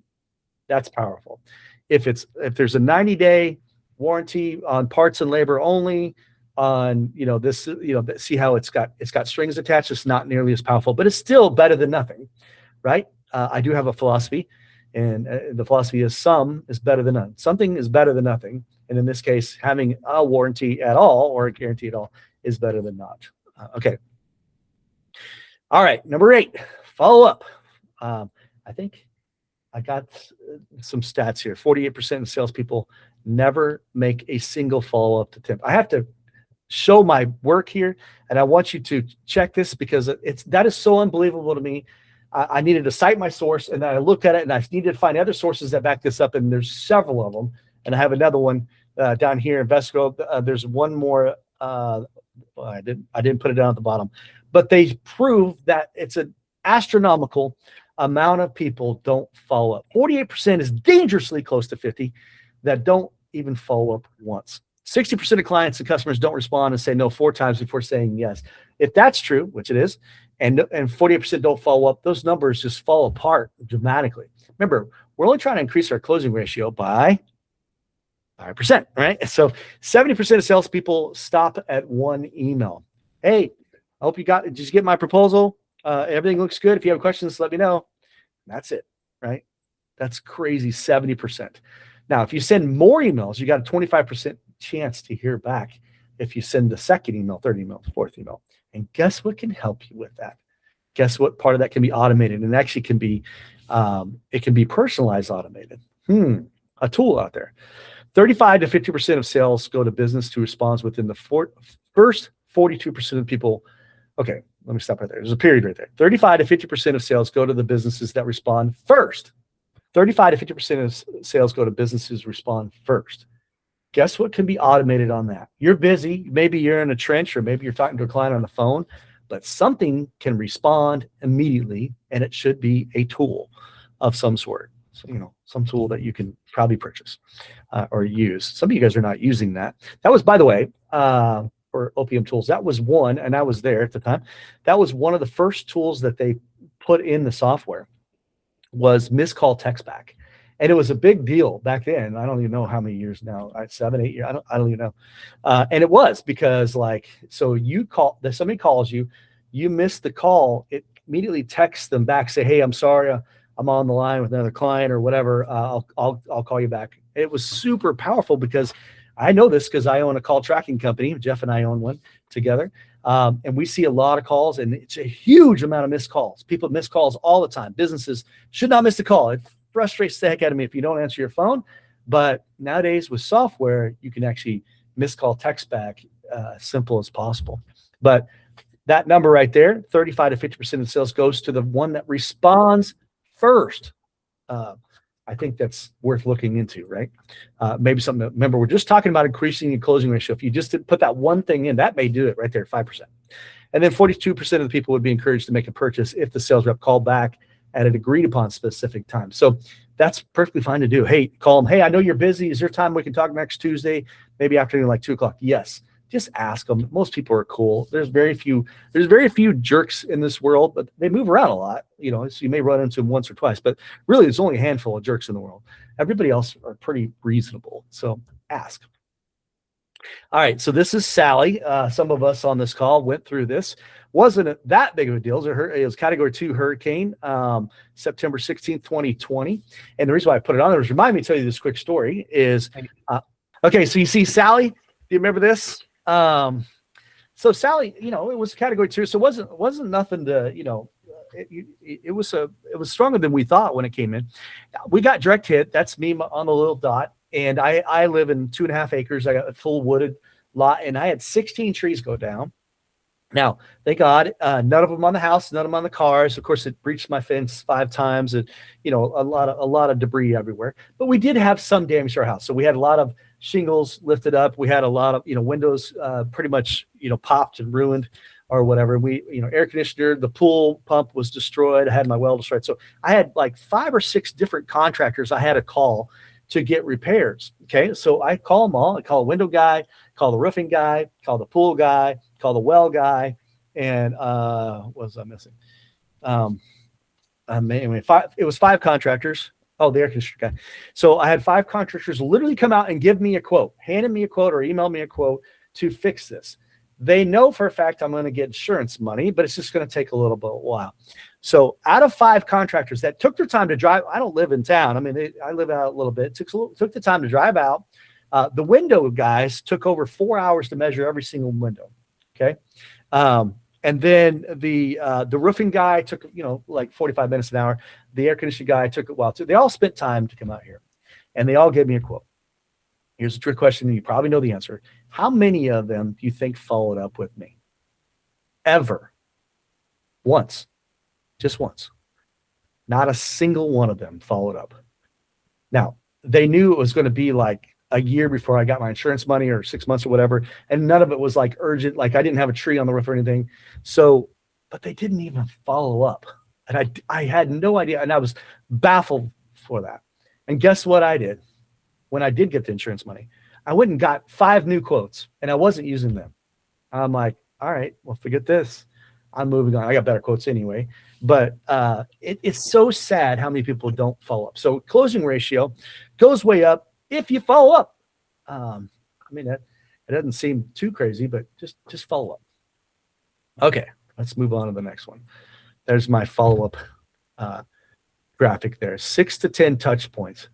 that's powerful. If there's a 90-day warranty on parts and labor only, on see how it's got strings attached, it's not nearly as powerful, but it's still better than nothing, right? I do have a philosophy, and the philosophy is some is better than none. Something is better than nothing. And in this case, having a warranty at all or a guarantee at all is better than not. Okay. All right. Number 8, follow up. I think I got some stats here. 48% of salespeople never make a single follow-up attempt. I have to show my work here, and I want you to check this, because that is so unbelievable to me. I needed to cite my source, and then I looked at it, and I needed to find other sources that back this up, and there's several of them. And I have another one down here in Vesco. There's one more. I didn't put it down at the bottom, but they prove that it's an astronomical amount of people don't follow up. 48% is dangerously close to 50 that don't even follow up once. 60% of clients and customers don't respond and say no 4 times before saying yes. If that's true, which it is, and 48% don't follow up, those numbers just fall apart dramatically. Remember, we're only trying to increase our closing ratio by 5%, right? So 70% of salespeople stop at 1 email. Hey, I hope you did you get my proposal? Everything looks good. If you have questions, let me know. That's it, right? That's crazy, 70%. Now, if you send more emails, you got a 25% chance to hear back if you send the second email, third email, fourth email. And guess what can help you with that? Guess what part of that can be automated, and actually can be, it can be personalized automated. A tool out there. 35 to 50% of sales go to business who responds within the first 42% of people. Okay, let me stop right there. There's a period right there. 35 to 50% of sales go to the businesses that respond first. 35 to 50% of sales go to businesses respond first. Guess what can be automated on that? You're busy. Maybe you're in a trench, or maybe you're talking to a client on the phone, but something can respond immediately, and it should be a tool of some sort. So, some tool that you can probably purchase or use. Some of you guys are not using that. That was, by the way, for OPM tools, that was one, and I was there at the time. That was one of the first tools that they put in the software, was missed call text back. And it was a big deal back then. I don't even know how many years now, 7, 8 years. I don't even know. And it was because so somebody calls you, you miss the call, it immediately texts them back, say, hey, I'm sorry, I'm on the line with another client or whatever. I'll call you back. It was super powerful because I know this because I own a call tracking company. Jeff and I own one together. And we see a lot of calls, and it's a huge amount of missed calls. People miss calls all the time. Businesses should not miss a call. It frustrates the heck out of me if you don't answer your phone. But nowadays with software, you can actually miss call text back simple as possible. But that number right there, 35 to 50% of sales goes to the one that responds first. I think that's worth looking into, right? Maybe something to remember. We're just talking about increasing your closing ratio. If you just put that one thing in, that may do it right there, 5%. And then 42% of the people would be encouraged to make a purchase if the sales rep called back at an agreed upon specific time. So that's perfectly fine to do. Hey, call them. Hey, I know you're busy. Is there time we can talk next Tuesday? Maybe afternoon, like 2 o'clock. Yes. Just ask them. Most people are cool. There's very few jerks in this world, but they move around a lot, so you may run into them once or twice, but really there's only a handful of jerks in the world. Everybody else are pretty reasonable. So ask. All right. So this is Sally. Some of us on this call went through this. Wasn't that big of a deal. It was category 2 hurricane, September 16th, 2020. And the reason why I put it on there was remind me to tell you this quick story is, okay. So you see Sally, do you remember this? So Sally, it was category 2, so it wasn't nothing to, it was stronger than we thought when it came in. We got direct hit. That's me on the little dot. And I live in 2.5 acres. I got a full wooded lot, and I had 16 trees go down. Now, thank God, none of them on the house, none of them on the cars. Of course, it breached my fence 5 times, and a lot of debris everywhere. But we did have some damage to our house. So we had a lot of shingles lifted up. We had a lot of windows pretty much popped and ruined or whatever. We air conditioner, the pool pump was destroyed. I had my well destroyed. So I had like 5 or 6 different contractors I had to call to get repairs. Okay, so I call them all. I call a window guy, call the roofing guy, call the pool guy, call the well guy, and what was I missing? It was 5 contractors. Oh, the air conditioner guy. So I had 5 contractors literally come out and give me a quote, handed me a quote or email me a quote to fix this. They know for a fact I'm going to get insurance money, but it's just going to take a little bit while. So out of 5 contractors that took their time to drive, I don't live in town. I mean, I live out a little bit. Took the time to drive out. The window guys took over 4 hours to measure every single window. Okay. And then the roofing guy took, like 45 minutes an hour. The air conditioning guy took a while too. They all spent time to come out here, and they all gave me a quote. Here's a trick question, and you probably know the answer. How many of them do you think followed up with me? Ever? Once. Just once. Not a single one of them followed up. Now, they knew it was going to be like a year before I got my insurance money or 6 months or whatever. And none of it was like urgent. Like I didn't have a tree on the roof or anything. So, but they didn't even follow up. And I had no idea. And I was baffled for that. And guess what I did? When I did get the insurance money, I went and got 5 new quotes, and I wasn't using them. I'm like, all right, well, forget this. I'm moving on. I got better quotes anyway. But it's so sad how many people don't follow up. So closing ratio goes way up if you follow up. It doesn't seem too crazy, but just follow up. Okay, let's move on to the next one. There's my follow-up graphic there. 6 to 10 touch points.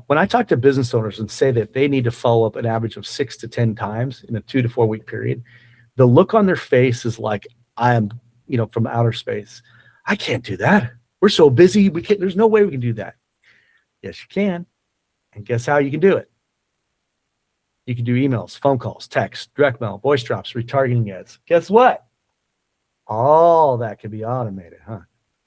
When I talk to business owners and say that they need to follow up an average of 6 to 10 times in a 2 to 4 week period, the look on their face is like, I am, from outer space. I can't do that. We're so busy. There's no way we can do that. Yes, you can. And guess how you can do it? You can do emails, phone calls, text, direct mail, voice drops, retargeting ads. Guess what? All that can be automated, huh?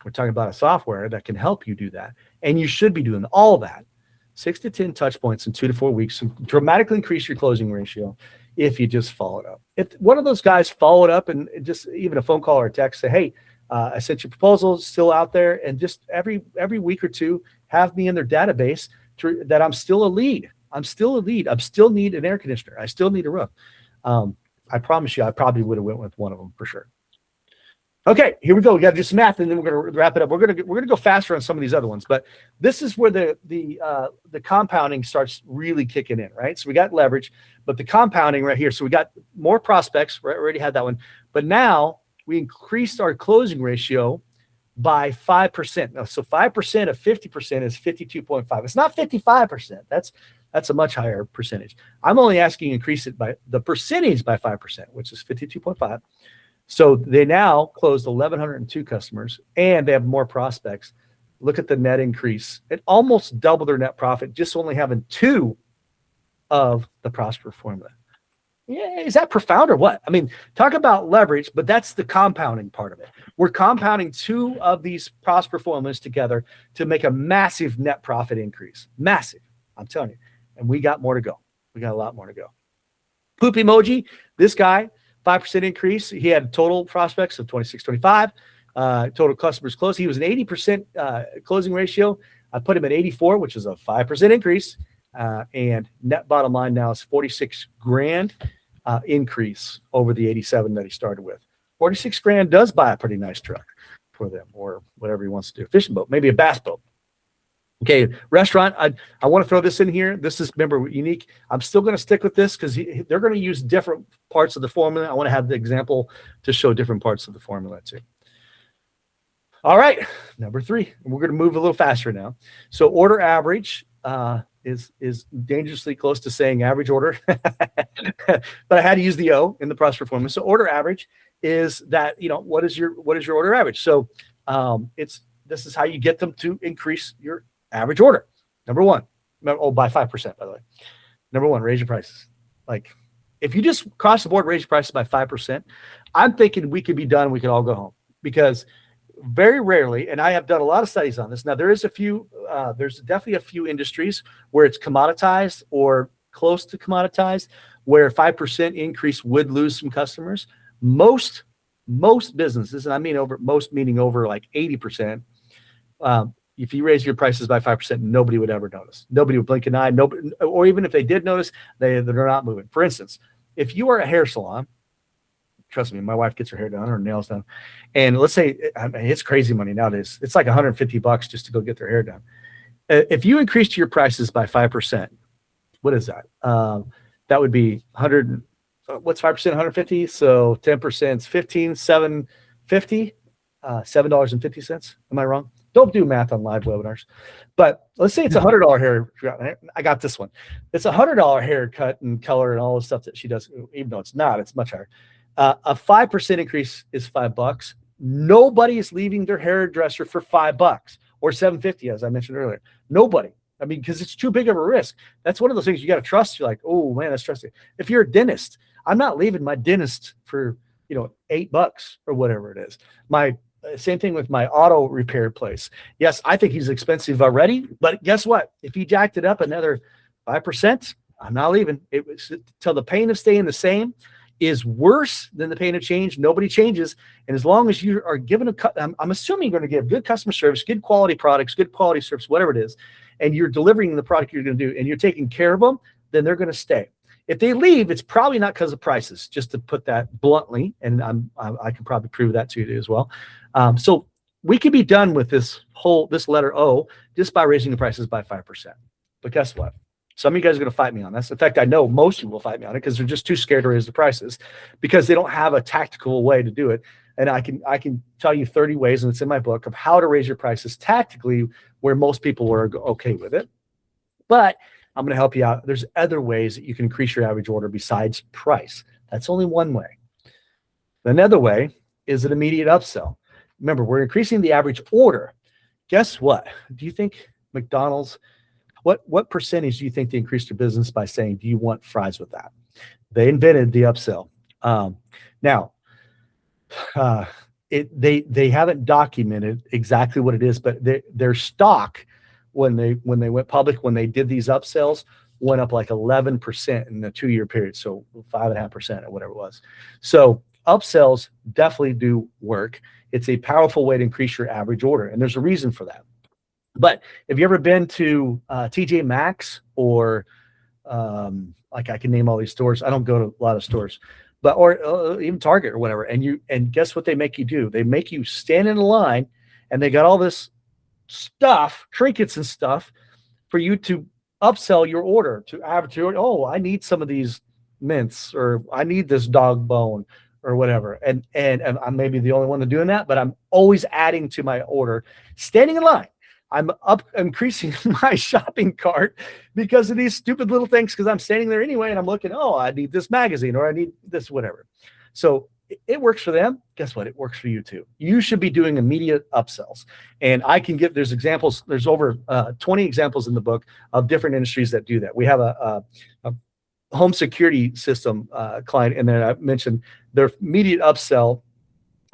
We're talking about a software that can help you do that. And you should be doing all that. 6 to 10 touch points in 2 to 4 weeks and dramatically increase your closing ratio if you just follow it up. If one of those guys followed up and just even a phone call or a text, say, hey, I sent your proposal, it's still out there, and just every week or two, have me in their database that I'm still a lead. I'm still a lead. I still need an air conditioner. I still need a roof. I promise you, I probably would have went with one of them for sure. Okay, here we go. We got to do some math, and then we're going to wrap it up. We're going to go faster on some of these other ones, but this is where the compounding starts really kicking in, right? So we got leverage, but the compounding right here. So we got more prospects. Right, we already had that one, but now we increased our closing ratio by 5%. So 5% of 50% is 52.5. It's not 55%. That's a much higher percentage. I'm only asking you to increase it by the percentage by 5%, which is 52.5. So they now closed 1,102 customers, and they have more prospects. Look at the net increase. It almost doubled their net profit, just only having 2 of the Prosper formula. Yeah, is that profound or what? I mean, talk about leverage, but that's the compounding part of it. We're compounding 2 of these Prosper formulas together to make a massive net profit increase. Massive, I'm telling you. And we got more to go. We got a lot more to go. Poop emoji, this guy, 5% increase. He had total prospects of 2625, total customers closed. He was an 80% closing ratio. I put him at 84, which is a 5% increase. And net bottom line now is 46 grand increase over the 87 that he started with. 46 grand does buy a pretty nice truck for them, or whatever he wants to do. Fishing boat, maybe a bass boat. Okay, restaurant. I want to throw this in here. This is, remember, unique. I'm still going to stick with this because they're going to use different parts of the formula. I want to have the example to show different parts of the formula too. All right, number 3. We're going to move a little faster now. So order average is dangerously close to saying average order, but I had to use the O in the Prosper formula. So order average is that, what is your order average? So this is how you get them to increase your average order. Number 1, by 5%, by the way. Number 1, raise your prices. Like, if you just across the board raise your prices by 5%, I'm thinking we could be done. We could all go home, because very rarely, and I have done a lot of studies on this. Now, there's definitely a few industries where it's commoditized or close to commoditized, where 5% increase would lose some customers. Most businesses, and I mean most meaning over like 80%, if you raise your prices by 5%, nobody would ever notice. Nobody would blink an eye. Nobody, or even if they did notice, they're not moving. For instance, if you are a hair salon, trust me, my wife gets her hair done, her nails done, and let's say, I mean, it's crazy money nowadays. It's like $150 just to go get their hair done. If you increased your prices by 5%, what is that? That would be 100. What's 5%? 150. So 10% is 15. 750. $7.50. Am I wrong? Don't do math on live webinars. But let's say it's $100 hair. I got this one. It's $100 haircut and color and all the stuff that she does, even though it's not. It's much higher. A 5% increase is $5. Nobody is leaving their hairdresser for $5 or $7.50, as I mentioned earlier. Nobody. I mean, because it's too big of a risk. That's one of those things you got to trust. You're like, oh man, that's trusting. If you're a dentist, I'm not leaving my dentist for $8 or whatever it is. Same thing with my auto repair place. Yes, I think he's expensive already, but guess what? If he jacked it up another 5%, I'm not leaving. It was till the pain of staying the same is worse than the pain of change. Nobody changes. And as long as you are given I'm assuming you're going to give good customer service, good quality products, good quality service, whatever it is, and you're delivering the product you're going to do, and you're taking care of them, then they're going to stay. If they leave, it's probably not because of prices, just to put that bluntly. And I can probably prove that to you as well. So we could be done with this letter O just by raising the prices by 5%. But guess what? Some of you guys are going to fight me on this. In fact, I know most of you will fight me on it because they're just too scared to raise the prices because they don't have a tactical way to do it. And I can tell you 30 ways, and it's in my book, of how to raise your prices tactically where most people were okay with it. But I'm going to help you out. There's other ways that you can increase your average order besides price. That's only one way. Another way is an immediate upsell. Remember, we're increasing the average order. Guess what? Do you think McDonald's, what percentage do you think they increased their business by saying, do you want fries with that? They invented the upsell. Now, they haven't documented exactly what it is, but their stock, when they went public, when they did these upsells, went up like 11% in a 2-year period. So 5.5% or whatever it was. So upsells definitely do work. It's a powerful way to increase your average order. And there's a reason for that. But have you ever been to TJ Maxx or like I can name all these stores. I don't go to a lot of stores, or even Target or whatever. And guess what they make you do? They make you stand in a line, and they got all this stuff, trinkets and stuff, for you to upsell your order to average. Oh, I need some of these mints, or I need this dog bone, or whatever. And I may be the only one doing that, but I'm always adding to my order, standing in line. I'm increasing my shopping cart because of these stupid little things, because I'm standing there anyway, and I'm looking, oh, I need this magazine, or I need this, whatever. So it works for them. Guess what? It works for you too. You should be doing immediate upsells. And I can give, there's examples, there's over 20 examples in the book of different industries that do that. We have a home security system client, and then I mentioned their immediate upsell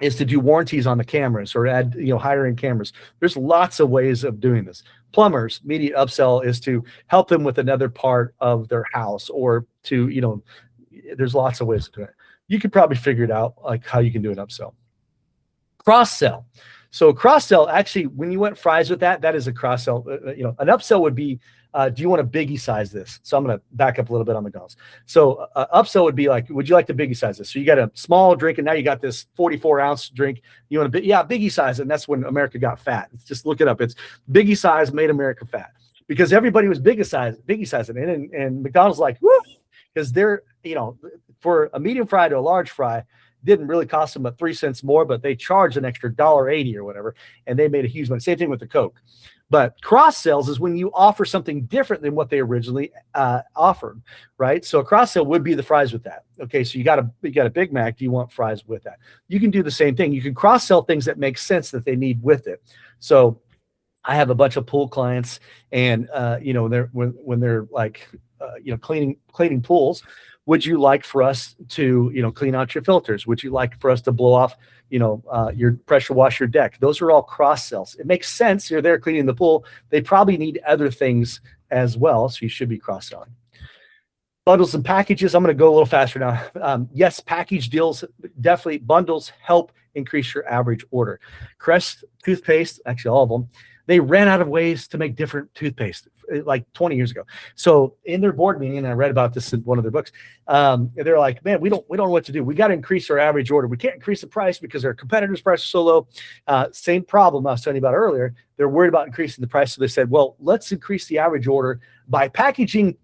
is to do warranties on the cameras, or add, hiring cameras. There's lots of ways of doing this. Plumbers, immediate upsell is to help them with another part of their house, or to, there's lots of ways to do it. You could probably figure it out, like how you can do an upsell. Cross sell. So cross sell, actually, when you went fries with that, that is a cross sell. An upsell would be, do you want to biggie size this? So I'm going to back up a little bit on McDonald's. So upsell would be like, would you like to biggie size this? So you got a small drink, and now you got this 44-ounce drink. You want to, biggie size it. And that's when America got fat. Just look it up. It's biggie size made America fat, because everybody was biggie sizing it. And McDonald's like, woo, because they're, for a medium fry to a large fry, didn't really cost them but 3 cents more, but they charged an extra $1.80 or whatever, and they made a huge money. Same thing with the Coke. But cross sales is when you offer something different than what they originally offered, right? So a cross sale would be the fries with that. Okay, so you got a Big Mac. Do you want fries with that? You can do the same thing. You can cross sell things that make sense that they need with it. So I have a bunch of pool clients, and when they're like cleaning pools. Would you like for us to, clean out your filters? Would you like for us to blow off, your pressure wash your deck? Those are all cross sells. It makes sense. You're there cleaning the pool. They probably need other things as well. So you should be cross selling. Bundles and packages. I'm going to go a little faster now. Yes, package deals, definitely. Bundles help increase your average order. Crest toothpaste, actually all of them, they ran out of ways to make different toothpaste like 20 years ago. So in their board meeting, and I read about this in one of their books, they're like, man, we don't know what to do. We got to increase our average order. We can't increase the price because our competitors' price is so low. Same problem I was telling you about earlier. They're worried about increasing the price. So they said, well, let's increase the average order by packaging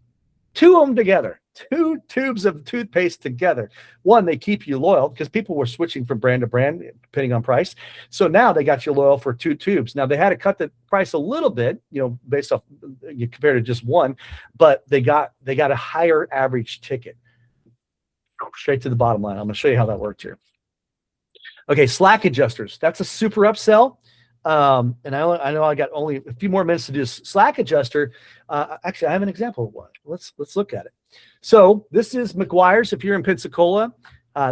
two of them together. 2 tubes of toothpaste together. One, they keep you loyal because people were switching from brand to brand depending on price. So now they got you loyal for 2 tubes. Now they had to cut the price a little bit, based off you compared to just one, but they got a higher average ticket. Straight to the bottom line. I'm going to show you how that worked here. Okay, slack adjusters. That's a super upsell. And I know I got only a few more minutes to do this. Slack adjuster. Actually, I have an example of one. Let's look at it. So this is McGuire's. If you're in Pensacola,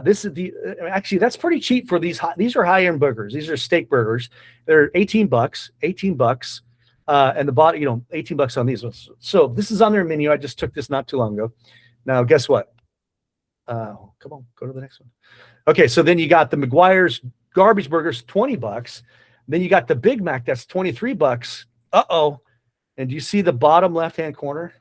this is actually that's pretty cheap for these. These are high-end burgers. These are steak burgers. They're $18. $18. And the bottom, $18 on these ones. So this is on their menu. I just took this not too long ago. Now, guess what? Come on, go to the next one. Okay, so then you got the McGuire's garbage burgers, $20. Then you got the Big Mac, that's $23. Uh-oh. And do you see the bottom left-hand corner?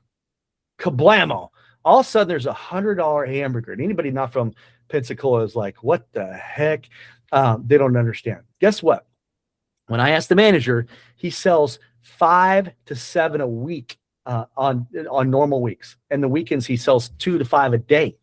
Kablamo. All of a sudden, there's a $100 hamburger. And anybody not from Pensacola is like, what the heck? They don't understand. Guess what? When I asked the manager, he sells 5 to 7 a week on normal weeks. And the weekends, he sells 2 to 5 a day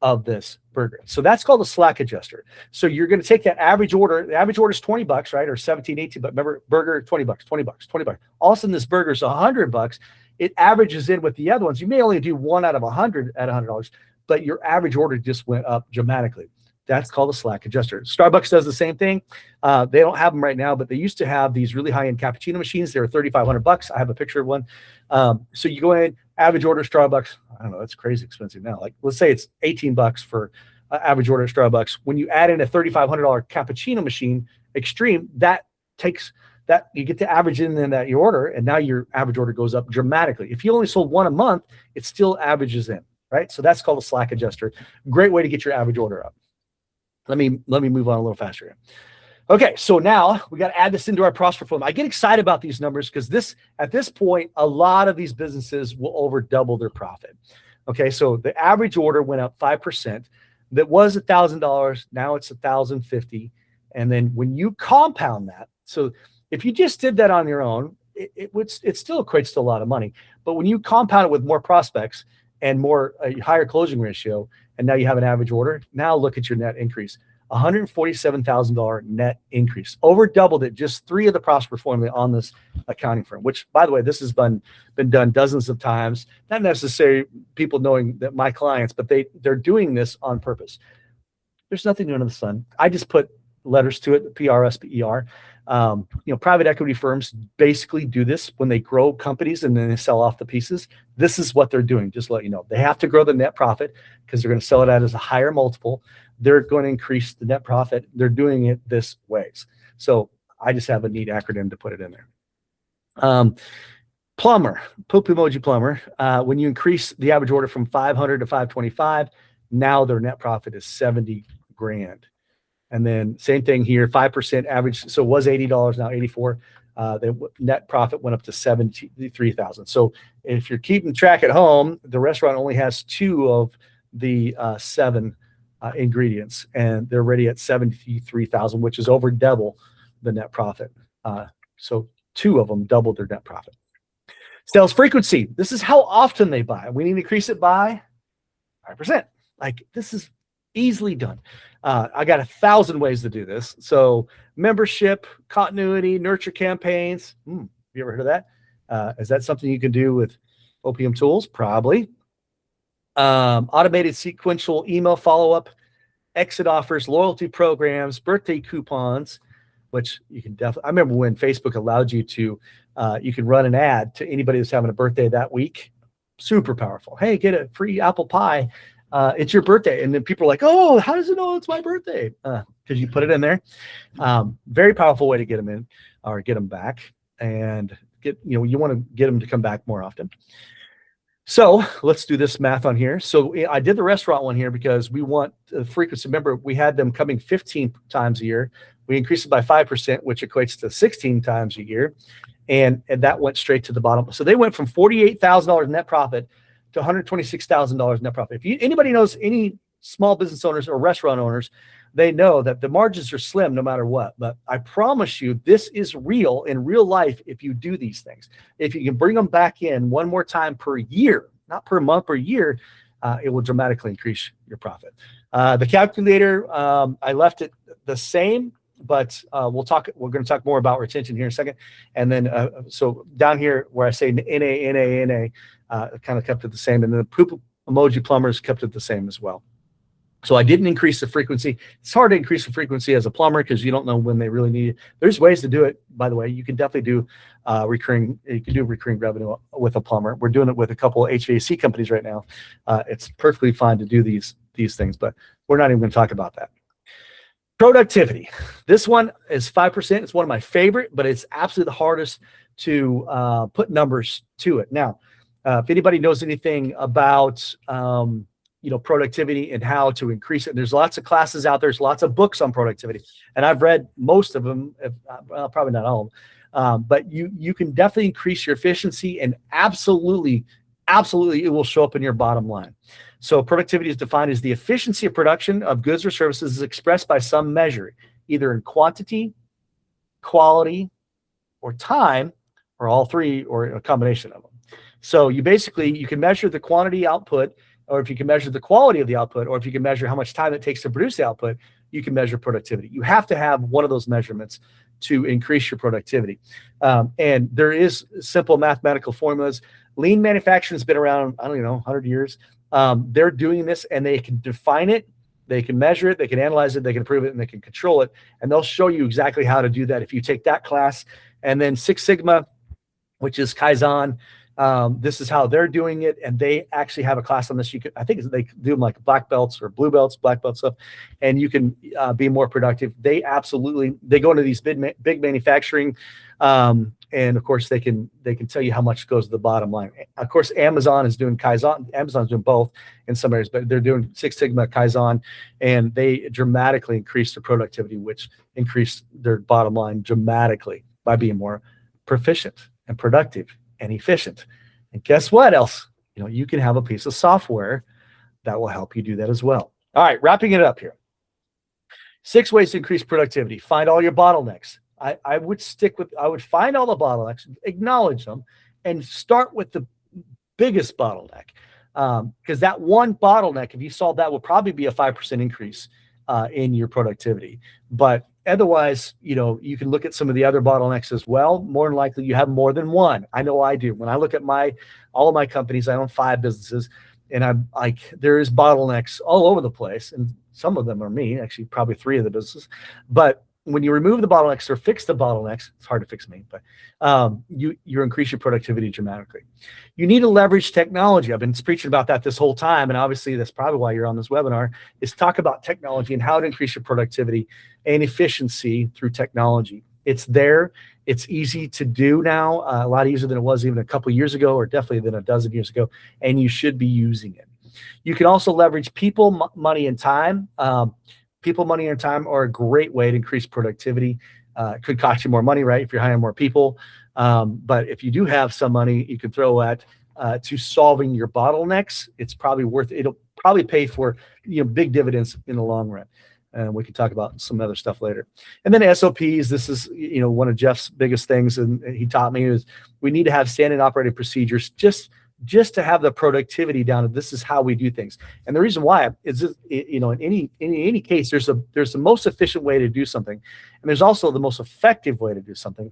of this burger. So that's called a slack adjuster. So you're going to take that average order. The average order is $20, right? Or 17, 18, but remember, burger, $20, $20. All of a sudden, this burger is $100. It averages in with the other ones. You may only do 1 out of 100 at $100, but your average order just went up dramatically. That's called a slack adjuster. Starbucks does the same thing. They don't have them right now, but they used to have these really high-end cappuccino machines. They were $3,500. I have a picture of one. So you go in, average order Starbucks. I don't know, that's crazy expensive now. Like, let's say it's $18 for average order Starbucks. When you add in a $3,500 cappuccino machine, extreme, that takes that you get to average in that you order, and now your average order goes up dramatically. If you only sold 1 a month, it still averages in, right? So that's called a slack adjuster. Great way to get your average order up. Let me move on a little faster here. Okay, so now we got to add this into our prosper form. I get excited about these numbers because at this point, a lot of these businesses will over double their profit. Okay, so the average order went up 5%. that was $1,000. Now it's $1,050. And then when you compound that, so if you just did that on your own, it still equates to a lot of money. But when you compound it with more prospects and a higher closing ratio, and now you have an average order, now look at your net increase. $147,000 net increase, over doubled it. Just 3 of the prosper formula on this accounting firm, which, by the way, this has been done dozens of times. Not necessarily people knowing that my clients, but they're doing this on purpose. There's nothing new under the sun. I just put letters to it, PRSPER. Private equity firms basically do this when they grow companies and then they sell off the pieces. This is what they're doing. Just to let you know, they have to grow the net profit because they're going to sell it at as a higher multiple. They're going to increase the net profit. They're doing it this ways. So I just have a neat acronym to put it in there. Plumber, poop emoji plumber. When you increase the average order from 500 to 525, now their net profit is 70 grand. And then same thing here, 5% average. So it was $80, now 84. The net profit went up to 73,000. So if you're keeping track at home, the restaurant only has 2 of the 7 ingredients, and they're already at 73,000, which is over double the net profit. So 2 of them doubled their net profit. Sales frequency. This is how often they buy. We need to increase it by 5%. Like, this is easily done. I got 1,000 ways to do this. So membership, continuity, nurture campaigns. You ever heard of that? Is that something you can do with OPM tools? Probably. Automated sequential email follow-up, exit offers, loyalty programs, birthday coupons, which you can definitely. I remember when Facebook allowed you to, you can run an ad to anybody that's having a birthday that week. Super powerful. Hey, get a free apple pie. It's your birthday. And then people are like, oh, how does it know it's my birthday? Because you put it in there. Very powerful way to get them in or get them back, and you want to get them to come back more often. So let's do this math on here. So I did the restaurant one here because we want the frequency. Remember, we had them coming 15 times a year. We increased it by 5%, which equates to 16 times a year. And that went straight to the bottom. So they went from $48,000 net profit to $126,000 net profit. If anybody knows any small business owners or restaurant owners, they know that the margins are slim no matter what. But I promise you, this is real in real life if you do these things. If you can bring them back in one more time per year, not per month, per year, it will dramatically increase your profit. The calculator, I left it the same, but we're going to talk more about retention here in a second. And then, so down here where I say NA, kind of kept it the same. And then the poop emoji plumbers kept it the same as well. So I didn't increase the frequency. It's hard to increase the frequency as a plumber because you don't know when they really need it. There's ways to do it, by the way. You can definitely do recurring revenue with a plumber. We're doing it with a couple of HVAC companies right now. It's perfectly fine to do these things, but we're not even going to talk about that. Productivity. This one is 5%. It's one of my favorite, but it's absolutely the hardest to put numbers to it. Now, if anybody knows anything about productivity and how to increase it, there's lots of classes out there. There's lots of books on productivity, and I've read most of them. Well, probably not all of them, but you can definitely increase your efficiency, and absolutely, it will show up in your bottom line. So productivity is defined as the efficiency of production of goods or services expressed by some measure, either in quantity, quality, or time, or all three, or a combination of them. So you can measure the quantity output, or if you can measure the quality of the output, or if you can measure how much time it takes to produce the output, you can measure productivity. You have to have one of those measurements to increase your productivity. And there is simple mathematical formulas. Lean manufacturing has been around, 100 years. They're doing this, and they can define it, they can measure it, they can analyze it, they can improve it, and they can control it. And they'll show you exactly how to do that if you take that class. And then Six Sigma, which is Kaizen, this is how they're doing it, and they actually have a class on this. I think they do them like black belts or blue belts, black belt stuff, and you can be more productive. They go into these big manufacturing, and of course they can tell you how much goes to the bottom line. Of course, Amazon is doing Kaizen. Amazon's doing both in some areas, but they're doing Six Sigma Kaizen, and they dramatically increase their productivity, which increased their bottom line dramatically by being more proficient and productive and efficient. And guess what else? You can have a piece of software that will help you do that as well. All right, wrapping it up here. 6 ways to increase productivity. Find all your bottlenecks. I would find all the bottlenecks, acknowledge them, and start with the biggest bottleneck. Because that one bottleneck, if you solve that, will probably be a 5% increase in your productivity. But otherwise, you can look at some of the other bottlenecks as well. More than likely, you have more than one. I know I do. When I look at all of my companies, I own 5 businesses, and I'm like, there is bottlenecks all over the place, and some of them are me, actually, probably 3 of the businesses. But when you remove the bottlenecks or fix the bottlenecks, it's hard to fix me, but you increase your productivity dramatically. You need to leverage technology. I've been preaching about that this whole time, and obviously that's probably why you're on this webinar, is talk about technology and how to increase your productivity and efficiency through technology. It's there. It's easy to do now, a lot easier than it was even a couple of years ago, or definitely than a dozen years ago, and you should be using it. You can also leverage people, money, and time. People, money, and time are a great way to increase productivity. It could cost you more money, right, if you're hiring more people. But if you do have some money you can throw at to solving your bottlenecks, it's probably worth it. It'll probably pay for big dividends in the long run. And we can talk about some other stuff later. And then SOPs. This is one of Jeff's biggest things, and he taught me, is we need to have standard operating procedures just to have the productivity down. This is how we do things. And the reason why is, in any case, there's the most efficient way to do something, and there's also the most effective way to do something.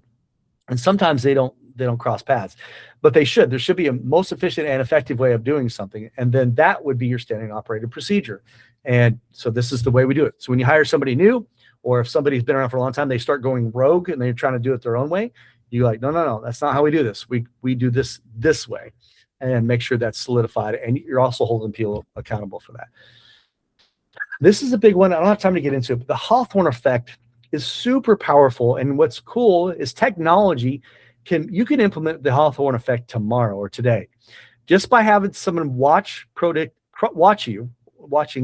And sometimes they don't cross paths, but they should. There should be a most efficient and effective way of doing something, and then that would be your standard operating procedure. And so this is the way we do it. So when you hire somebody new, or if somebody's been around for a long time, they start going rogue and they're trying to do it their own way, you're like, no, that's not how we do this. We do this way. And make sure that's solidified, and you're also holding people accountable for that. This is a big one. I don't have time to get into it, but the Hawthorne effect is super powerful. And what's cool is technology you can implement the Hawthorne effect tomorrow or today, just by having someone watching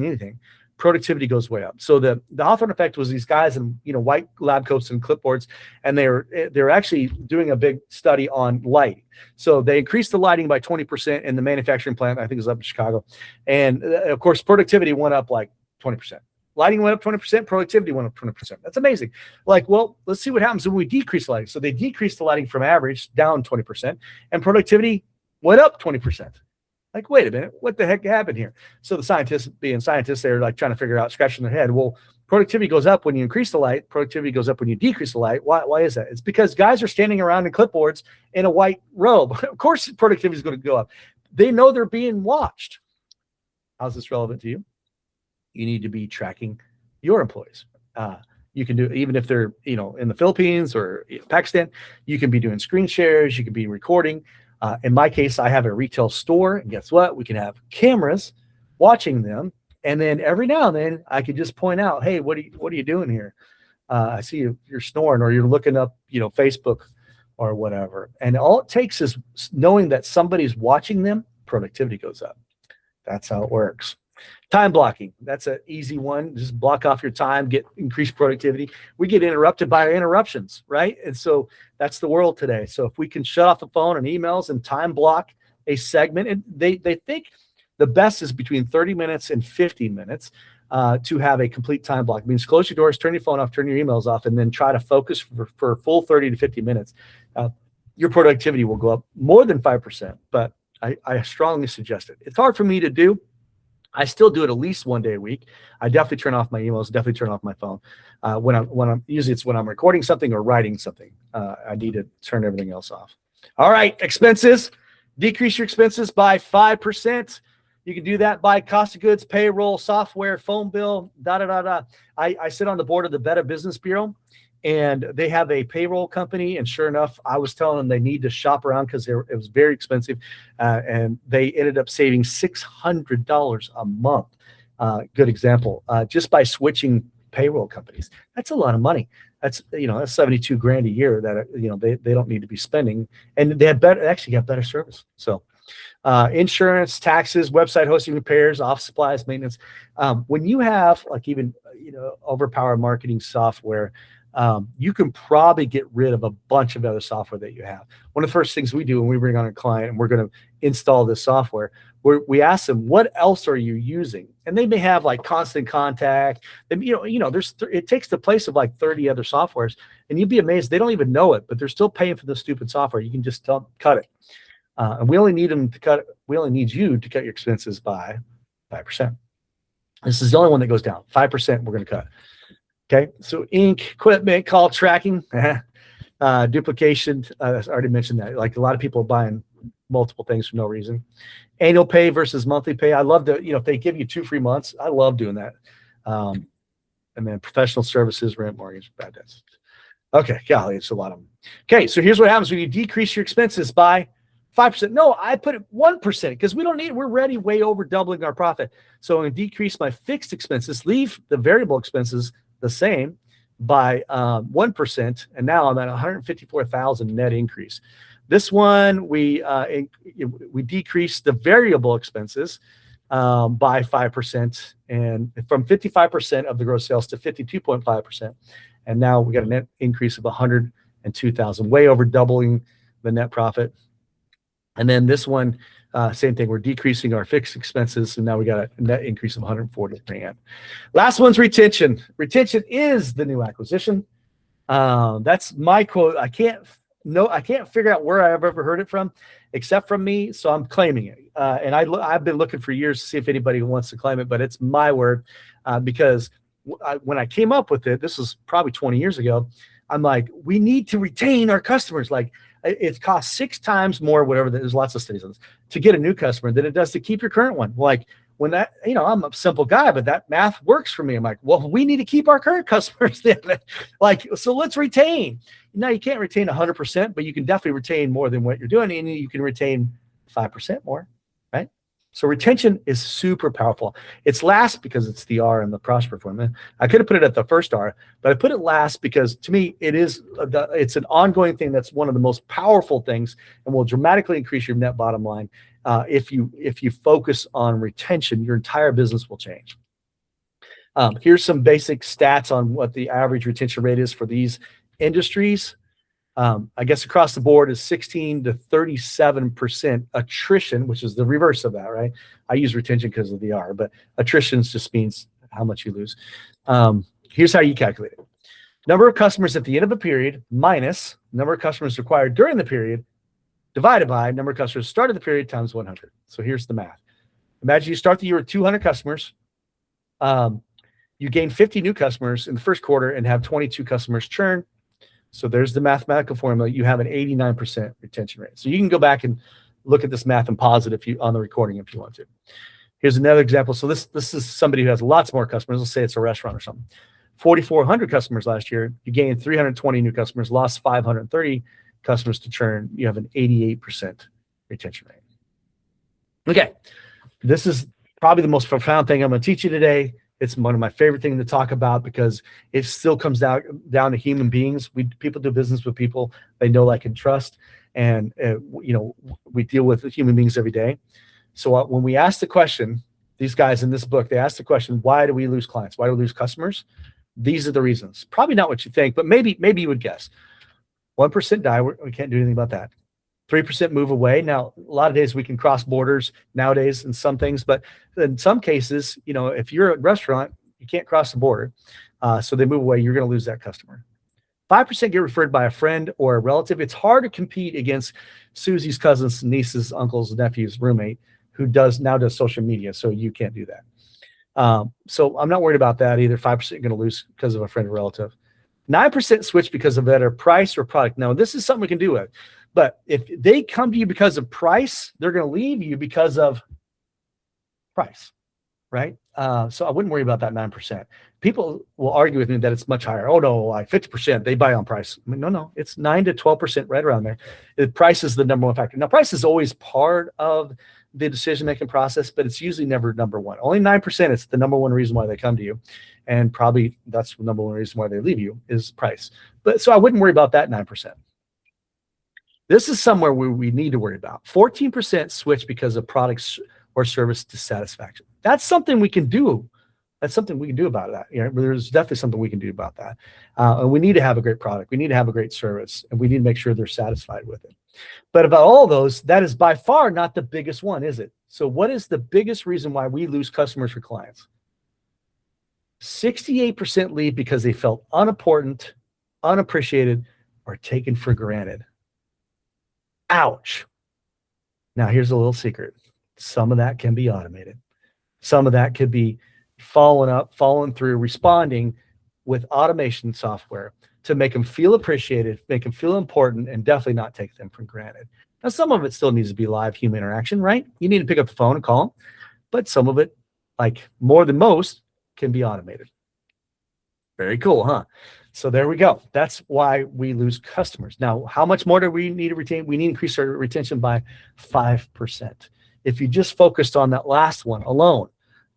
anything. Productivity goes way up. So the Hawthorne effect was these guys in white lab coats and clipboards, and they're actually doing a big study on light. So they increased the lighting by 20% in the manufacturing plant. I think it was up in Chicago, and of course productivity went up like 20%. Lighting went up 20%, productivity went up 20%. That's amazing. Like, well, let's see what happens when we decrease lighting. So they decreased the lighting from average down 20%, and productivity went up 20%. Like, wait a minute, what the heck happened here? So the scientists, being scientists, they're like trying to figure out, scratching their head. Well, productivity goes up when you increase the light. Productivity goes up when you decrease the light. Why is that? It's because guys are standing around in clipboards in a white robe. Of course, productivity is going to go up. They know they're being watched. How's this relevant to you? You need to be tracking your employees. You can do, even if they're in the Philippines or Pakistan, you can be doing screen shares. You can be recording. In my case, I have a retail store, and guess what? We can have cameras watching them, and then every now and then I could just point out, hey, what are you doing here? I see you're snoring, or you're looking up, Facebook or whatever. And all it takes is knowing that somebody's watching them. Productivity goes up. That's how it works. Time blocking. That's an easy one. Just block off your time, get increased productivity. We get interrupted by interruptions, right? And so that's the world today. So if we can shut off the phone and emails and time block a segment, and they think the best is between 30 minutes and 50 minutes to have a complete time block. It means close your doors, turn your phone off, turn your emails off, and then try to focus for a full 30 to 50 minutes. Your productivity will go up more than 5%, but I strongly suggest it. It's hard for me to do. I still do it at least one day a week. I definitely turn off my emails, definitely turn off my phone. Usually it's when I'm recording something or writing something. I need to turn everything else off. All right, expenses. Decrease your expenses by 5%. You can do that by cost of goods, payroll, software, phone bill, I sit on the board of the Better Business Bureau, and they have a payroll company. And sure enough, I was telling them they need to shop around because it was very expensive. And they ended up saving $600 a month. Good example. Just by switching payroll companies. That's a lot of money. That's $72,000 a year that they don't need to be spending, and they actually got better service. So insurance, taxes, website hosting, repairs, office supplies, maintenance. When you have even OverPower marketing software, you can probably get rid of a bunch of other software that you have. One of the first things we do when we bring on a client and we're going to install this software, we ask them, what else are you using? And they may have like Constant Contact. And, it takes the place of like 30 other softwares, and you'd be amazed. They don't even know it, but they're still paying for the stupid software. You can just cut it. And we only need them to cut. We only need you to cut your expenses by 5%. This is the only one that goes down. 5% we're going to cut. Okay. So ink, equipment, call tracking, duplication. I already mentioned that. Like a lot of people are buying multiple things for no reason. Annual pay versus monthly pay. I love to, if they give you 2 free months, I love doing that. And then professional services, rent, mortgage, bad debts. Okay. Golly, it's a lot of them. Okay. So here's what happens when you decrease your expenses by 5%. No, I put it 1% because we're already way over doubling our profit. So I'm going to decrease my fixed expenses, leave the variable expenses the same by 1. And now I'm at 154,000 net increase. This one, we decreased the variable expenses by 5%, and from 55% of the gross sales to 52.5%. And now we got a net increase of 102,000, way over doubling the net profit. And then this one, same thing. We're decreasing our fixed expenses, and now we got a net increase of 140,000. Last one's retention. Retention is the new acquisition. That's my quote. I can't figure out where I've ever heard it from, except from me. So I'm claiming it. And I've been looking for years to see if anybody wants to claim it, but it's my word because when I came up with it, this was probably 20 years ago. I'm like, we need to retain our customers. Like, it costs 6 times more, whatever. There's lots of studies on this, to get a new customer than it does to keep your current one. Like when that, I'm a simple guy, but that math works for me. I'm like, well, we need to keep our current customers then. Like, so let's retain. Now you can't retain 100%, but you can definitely retain more than what you're doing. And you can retain 5% more, right? So retention is super powerful. It's last because it's the R in the prosper formula. I could have put it at the first R, but I put it last because to me, it's an ongoing thing. That's one of the most powerful things and will dramatically increase your net bottom line. If you focus on retention, your entire business will change. Here's some basic stats on what the average retention rate is for these industries. I guess across the board is 16 to 37% attrition, which is the reverse of that, right? I use retention because of the R, but attrition just means how much you lose. Here's how you calculate it. Number of customers at the end of a period minus number of customers acquired during the period divided by number of customers started the period times 100. So here's the math. Imagine you start the year with 200 customers. You gain 50 new customers in the first quarter and have 22 customers churn. So there's the mathematical formula. You have an 89% retention rate. So you can go back and look at this math and pause it on the recording if you want to. Here's another example. So this is somebody who has lots more customers. Let's say it's a restaurant or something. 4,400 customers last year. You gained 320 new customers, lost 530 customers to churn. You have an 88% retention rate. Okay. This is probably the most profound thing I'm going to teach you today. It's one of my favorite things to talk about because it still comes down to human beings. People do business with people they know, like, and trust. And, we deal with human beings every day. So when we ask the question, these guys in this book, they ask the question, why do we lose clients? Why do we lose customers? These are the reasons. Probably not what you think, but maybe you would guess. 1% die. We can't do anything about that. 3% move away. Now, a lot of days we can cross borders nowadays in some things, but in some cases, if you're a restaurant, you can't cross the border. So they move away, you're going to lose that customer. 5% get referred by a friend or a relative. It's hard to compete against Susie's cousins, nieces, uncles, nephews, roommate who now does social media. So you can't do that. So I'm not worried about that either. 5% going to lose because of a friend or relative. 9% switch because of better price or product. Now, this is something we can do with. But if they come to you because of price, they're going to leave you because of price, right? So I wouldn't worry about that 9%. People will argue with me that it's much higher. Oh, no, like 50%, they buy on price. I mean, no, it's 9 to 12% right around there. The price is the number one factor. Now, price is always part of the decision-making process, but it's usually never number one. Only 9%, it's the number one reason why they come to you. And probably that's the number one reason why they leave you is price. But so I wouldn't worry about that 9%. This is somewhere where we need to worry about. 14% switch because of products or service dissatisfaction. That's something we can do. That's something we can do about that. There's definitely something we can do about that. And we need to have a great product. We need to have a great service, and we need to make sure they're satisfied with it. But about all those, that is by far not the biggest one, is it? So what is the biggest reason why we lose customers for clients? 68% leave because they felt unimportant, unappreciated, or taken for granted. Ouch. Now, here's a little secret. Some of that can be automated. Some of that could be following through, responding with automation software to make them feel appreciated, make them feel important, and definitely not take them for granted. Now, some of it still needs to be live human interaction, right? You need to pick up the phone and call them, but some of it, like more than most, can be automated. Very cool, huh? So there we go. That's why we lose customers. Now, how much more do we need to retain? We need to increase our retention by 5%. If you just focused on that last one alone,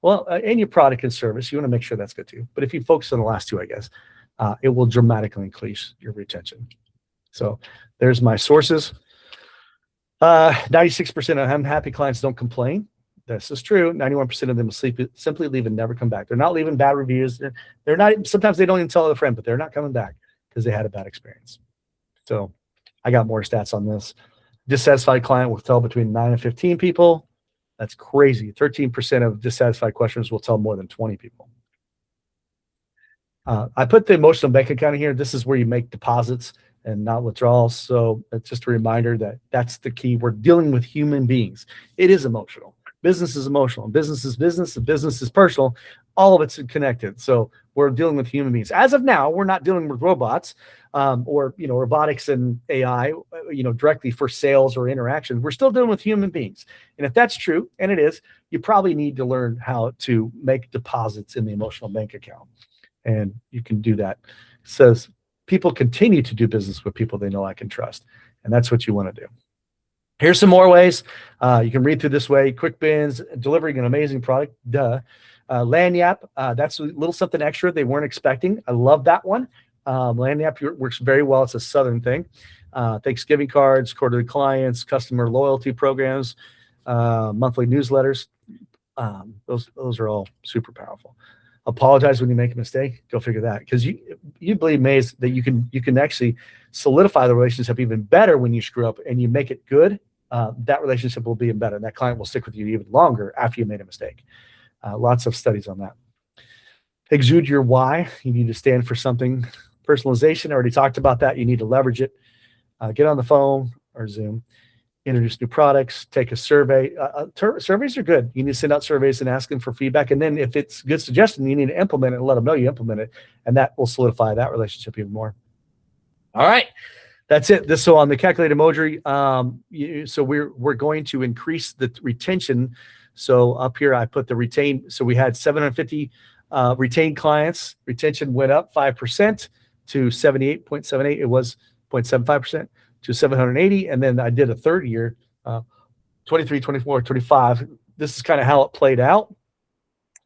well, and your product and service, you want to make sure that's good too. But if you focus on the last two, I guess, it will dramatically increase your retention. So there's my sources. 96% of unhappy clients don't complain. This is true. 91% of them will simply leave and never come back. They're not leaving bad reviews. They're not. Sometimes they don't even tell a friend, but they're not coming back because they had a bad experience. So I got more stats on this. Dissatisfied client will tell between 9 and 15 people. That's crazy. 13% of dissatisfied questioners will tell more than 20 people. I put the emotional bank account in here. This is where you make deposits and not withdrawals. So it's just a reminder that that's the key. We're dealing with human beings. It is emotional. Business is emotional. Business is business. And business is personal. All of it's connected. So we're dealing with human beings. As of now, we're not dealing with robots or robotics and AI, directly for sales or interaction. We're still dealing with human beings. And if that's true, and it is, you probably need to learn how to make deposits in the emotional bank account. And you can do that. It says people continue to do business with people they know, like, and trust. And that's what you want to do. Here's some more ways. You can read through this way. Quick bins, delivering an amazing product. Lanyap, that's a little something extra they weren't expecting. I love that one. Lanyap works very well. It's a Southern thing. Thanksgiving cards, quarterly clients, customer loyalty programs, monthly newsletters. Those are all super powerful. Apologize when you make a mistake. Go figure that, because you believe me that you can actually solidify the relationship even better when you screw up and you make it good. That relationship will be even better, and that client will stick with you even longer after you made a mistake. Lots of studies on that. Exude your why. You need to stand for something. Personalization, I already talked about that. You need to leverage it. Get on the phone or Zoom. Introduce new products. Take a survey. Surveys are good. You need to send out surveys and ask them for feedback. And then if it's a good suggestion, you need to implement it and let them know you implement it. And that will solidify that relationship even more. All right. That's it. So on the calculated emoji, so we're going to increase the retention. So up here, I put the retain. So we had 750 retained clients. Retention went up 5% to 78.78. It was 0.75% to 780. And then I did a third year, 23, 24, 25. This is kind of how it played out.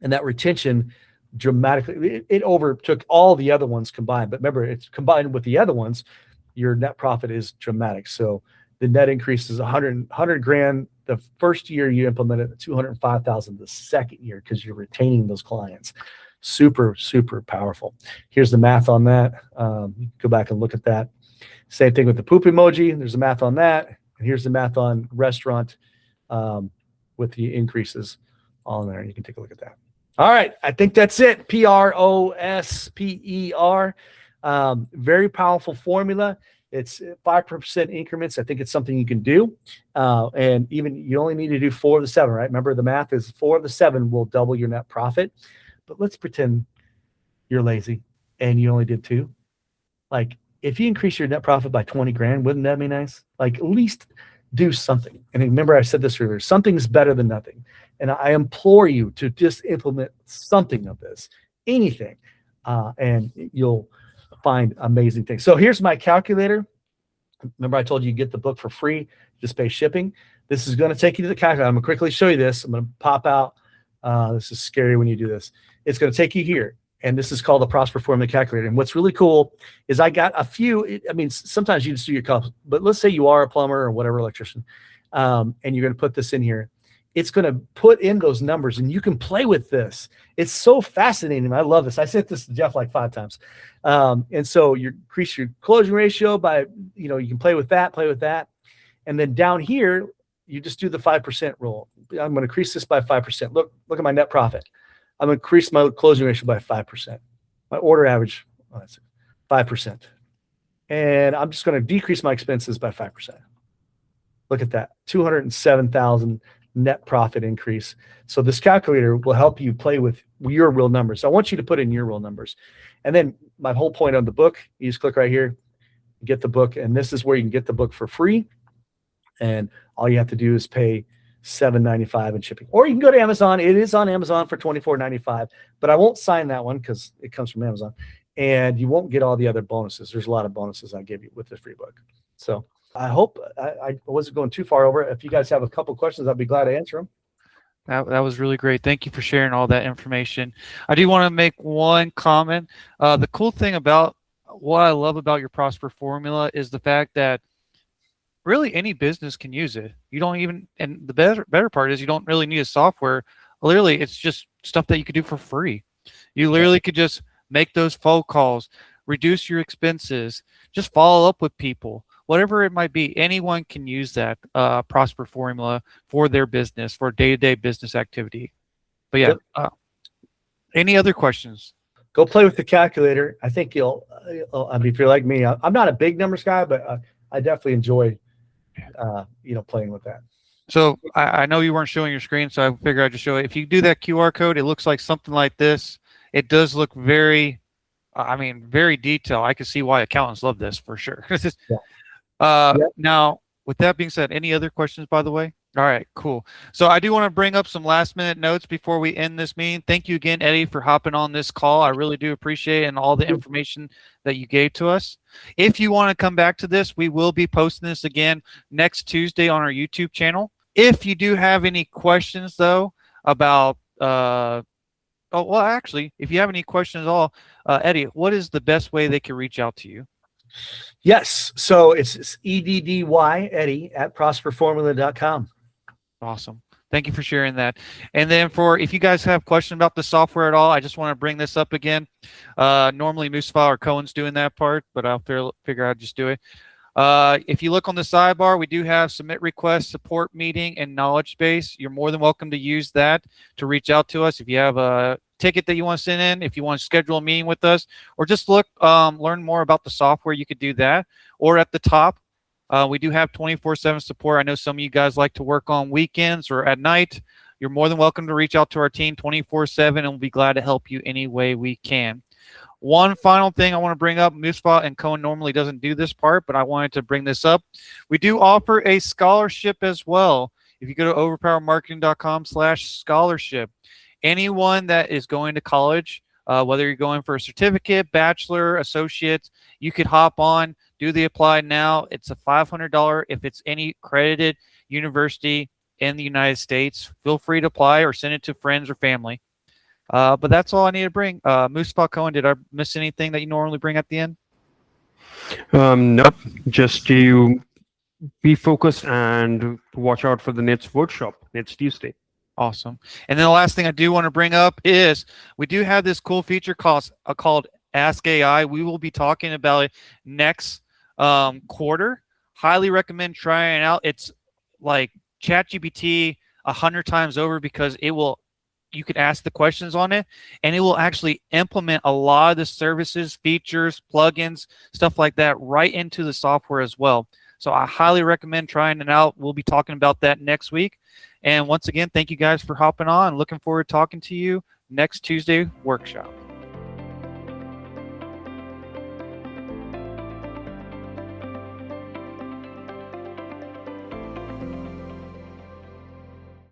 And that retention dramatically, it overtook all the other ones combined. But remember, it's combined with the other ones, your net profit is dramatic. So the net increase is 100 grand the first year you implement it, 205,000 the second year, because you're retaining those clients. Super, super powerful. Here's the math on that. Go back and look at that. Same thing with the poop emoji. There's a math on that. And here's the math on restaurant with the increases on there. You can take a look at that. All right. I think that's it. PROSPER. Very powerful formula. It's 5% increments. I think it's something you can do. And even you only need to do 4 of the 7, right? Remember, the math is 4 of the 7 will double your net profit. But let's pretend you're lazy and you only did 2. Like, if you increase your net profit by 20 grand, wouldn't that be nice? Like, at least do something. And remember, I said this earlier, something's better than nothing. And I implore you to just implement something of this, anything, and you'll find amazing things. So here's my calculator. Remember, I told you get the book for free, just pay shipping. This is going to take you to the calculator. I'm going to quickly show you this. I'm going to pop out. This is scary when you do this. It's going to take you here. And this is called the Prosper Formula Calculator. And what's really cool is I got a few, I mean, sometimes you just do your cups, but let's say you are a plumber or whatever, electrician, and you're going to put this in here. It's going to put in those numbers and you can play with this. It's so fascinating. I love this. I sent this to Jeff like 5 times. And so you increase your closing ratio by, you can play with that. And then down here, you just do the 5% rule. I'm going to increase this by 5%. Look at my net profit. I'm going to increase my closing ratio by 5%. My order average, 5%. And I'm just going to decrease my expenses by 5%. Look at that, 207,000 net profit increase. So this calculator will help you play with your real numbers. So I want you to put in your real numbers. And then my whole point on the book, you just click right here, get the book. And this is where you can get the book for free. And all you have to do is pay $7.95 in shipping. Or you can go to Amazon. It is on Amazon for $24.95. But I won't sign that one because it comes from Amazon. And you won't get all the other bonuses. There's a lot of bonuses I give you with the free book. So I hope I wasn't going too far over. If you guys have a couple questions, I'd be glad to answer them. That was really great. Thank you for sharing all that information. I do want to make one comment. The cool thing about what I love about your Prosper formula is the fact that really any business can use it. You don't even, and the better part is you don't really need a software. Literally, it's just stuff that you could do for free. You literally could just make those phone calls, reduce your expenses, just follow up with people. Whatever it might be, anyone can use that Prosper formula for their business, for day-to-day business activity. But yeah, any other questions? Go play with the calculator. I think you'll, I mean, if you're like me, I'm not a big numbers guy, but I definitely enjoy, playing with that. So I know you weren't showing your screen, so I figured I'd just show it. If you do that QR code, it looks like something like this. It does look very, very detailed. I can see why accountants love this for sure. Now, with that being said, any other questions, by the way? All right, cool. So I do want to bring up some last minute notes before we end this meeting. Thank you again, Eddie, for hopping on this call. I really do appreciate it and all the information that you gave to us. If you want to come back to this, we will be posting this again next Tuesday on our YouTube channel. If you do have any questions, though, about actually, if you have any questions at all, Eddie, what is the best way they can reach out to you? Yes. So it's EDDY, Eddie, at prosperformula.com. Awesome. Thank you for sharing that. And then if you guys have questions about the software at all, I just want to bring this up again. Normally Mustafa or Cohen's doing that part, but I'll figure I'd just do it. If you look on the sidebar, we do have submit request, support meeting, and knowledge base. You're more than welcome to use that to reach out to us. If you have a ticket that you want to send in, if you want to schedule a meeting with us, or just learn more about the software, you could do that. Or at the top, we do have 24/7 support. I know some of you guys like to work on weekends or at night. You're more than welcome to reach out to our team 24/7, and we'll be glad to help you any way we can. One final thing I want to bring up, Mustafa and Cohen normally doesn't do this part, but I wanted to bring this up. We do offer a scholarship as well. If you go to overpowermarketing.com/scholarship, anyone that is going to college, whether you're going for a certificate, bachelor, associate, you could hop on, do the apply now. It's a $500 if it's any accredited university in the United States. Feel free to apply or send it to friends or family. But that's all I need to bring. Mustafa, Cohen, did I miss anything that you normally bring at the end? No, just to be focused and watch out for the next workshop next Tuesday. Awesome. And then the last thing I do want to bring up is we do have this cool feature called Ask AI. We will be talking about it next quarter. Highly recommend trying it out. It's like ChatGPT 100 times over because you can ask the questions on it, and it will actually implement a lot of the services, features, plugins, stuff like that right into the software as well. So I highly recommend trying it out. We'll be talking about that next week. And once again, thank you guys for hopping on. Looking forward to talking to you next Tuesday workshop.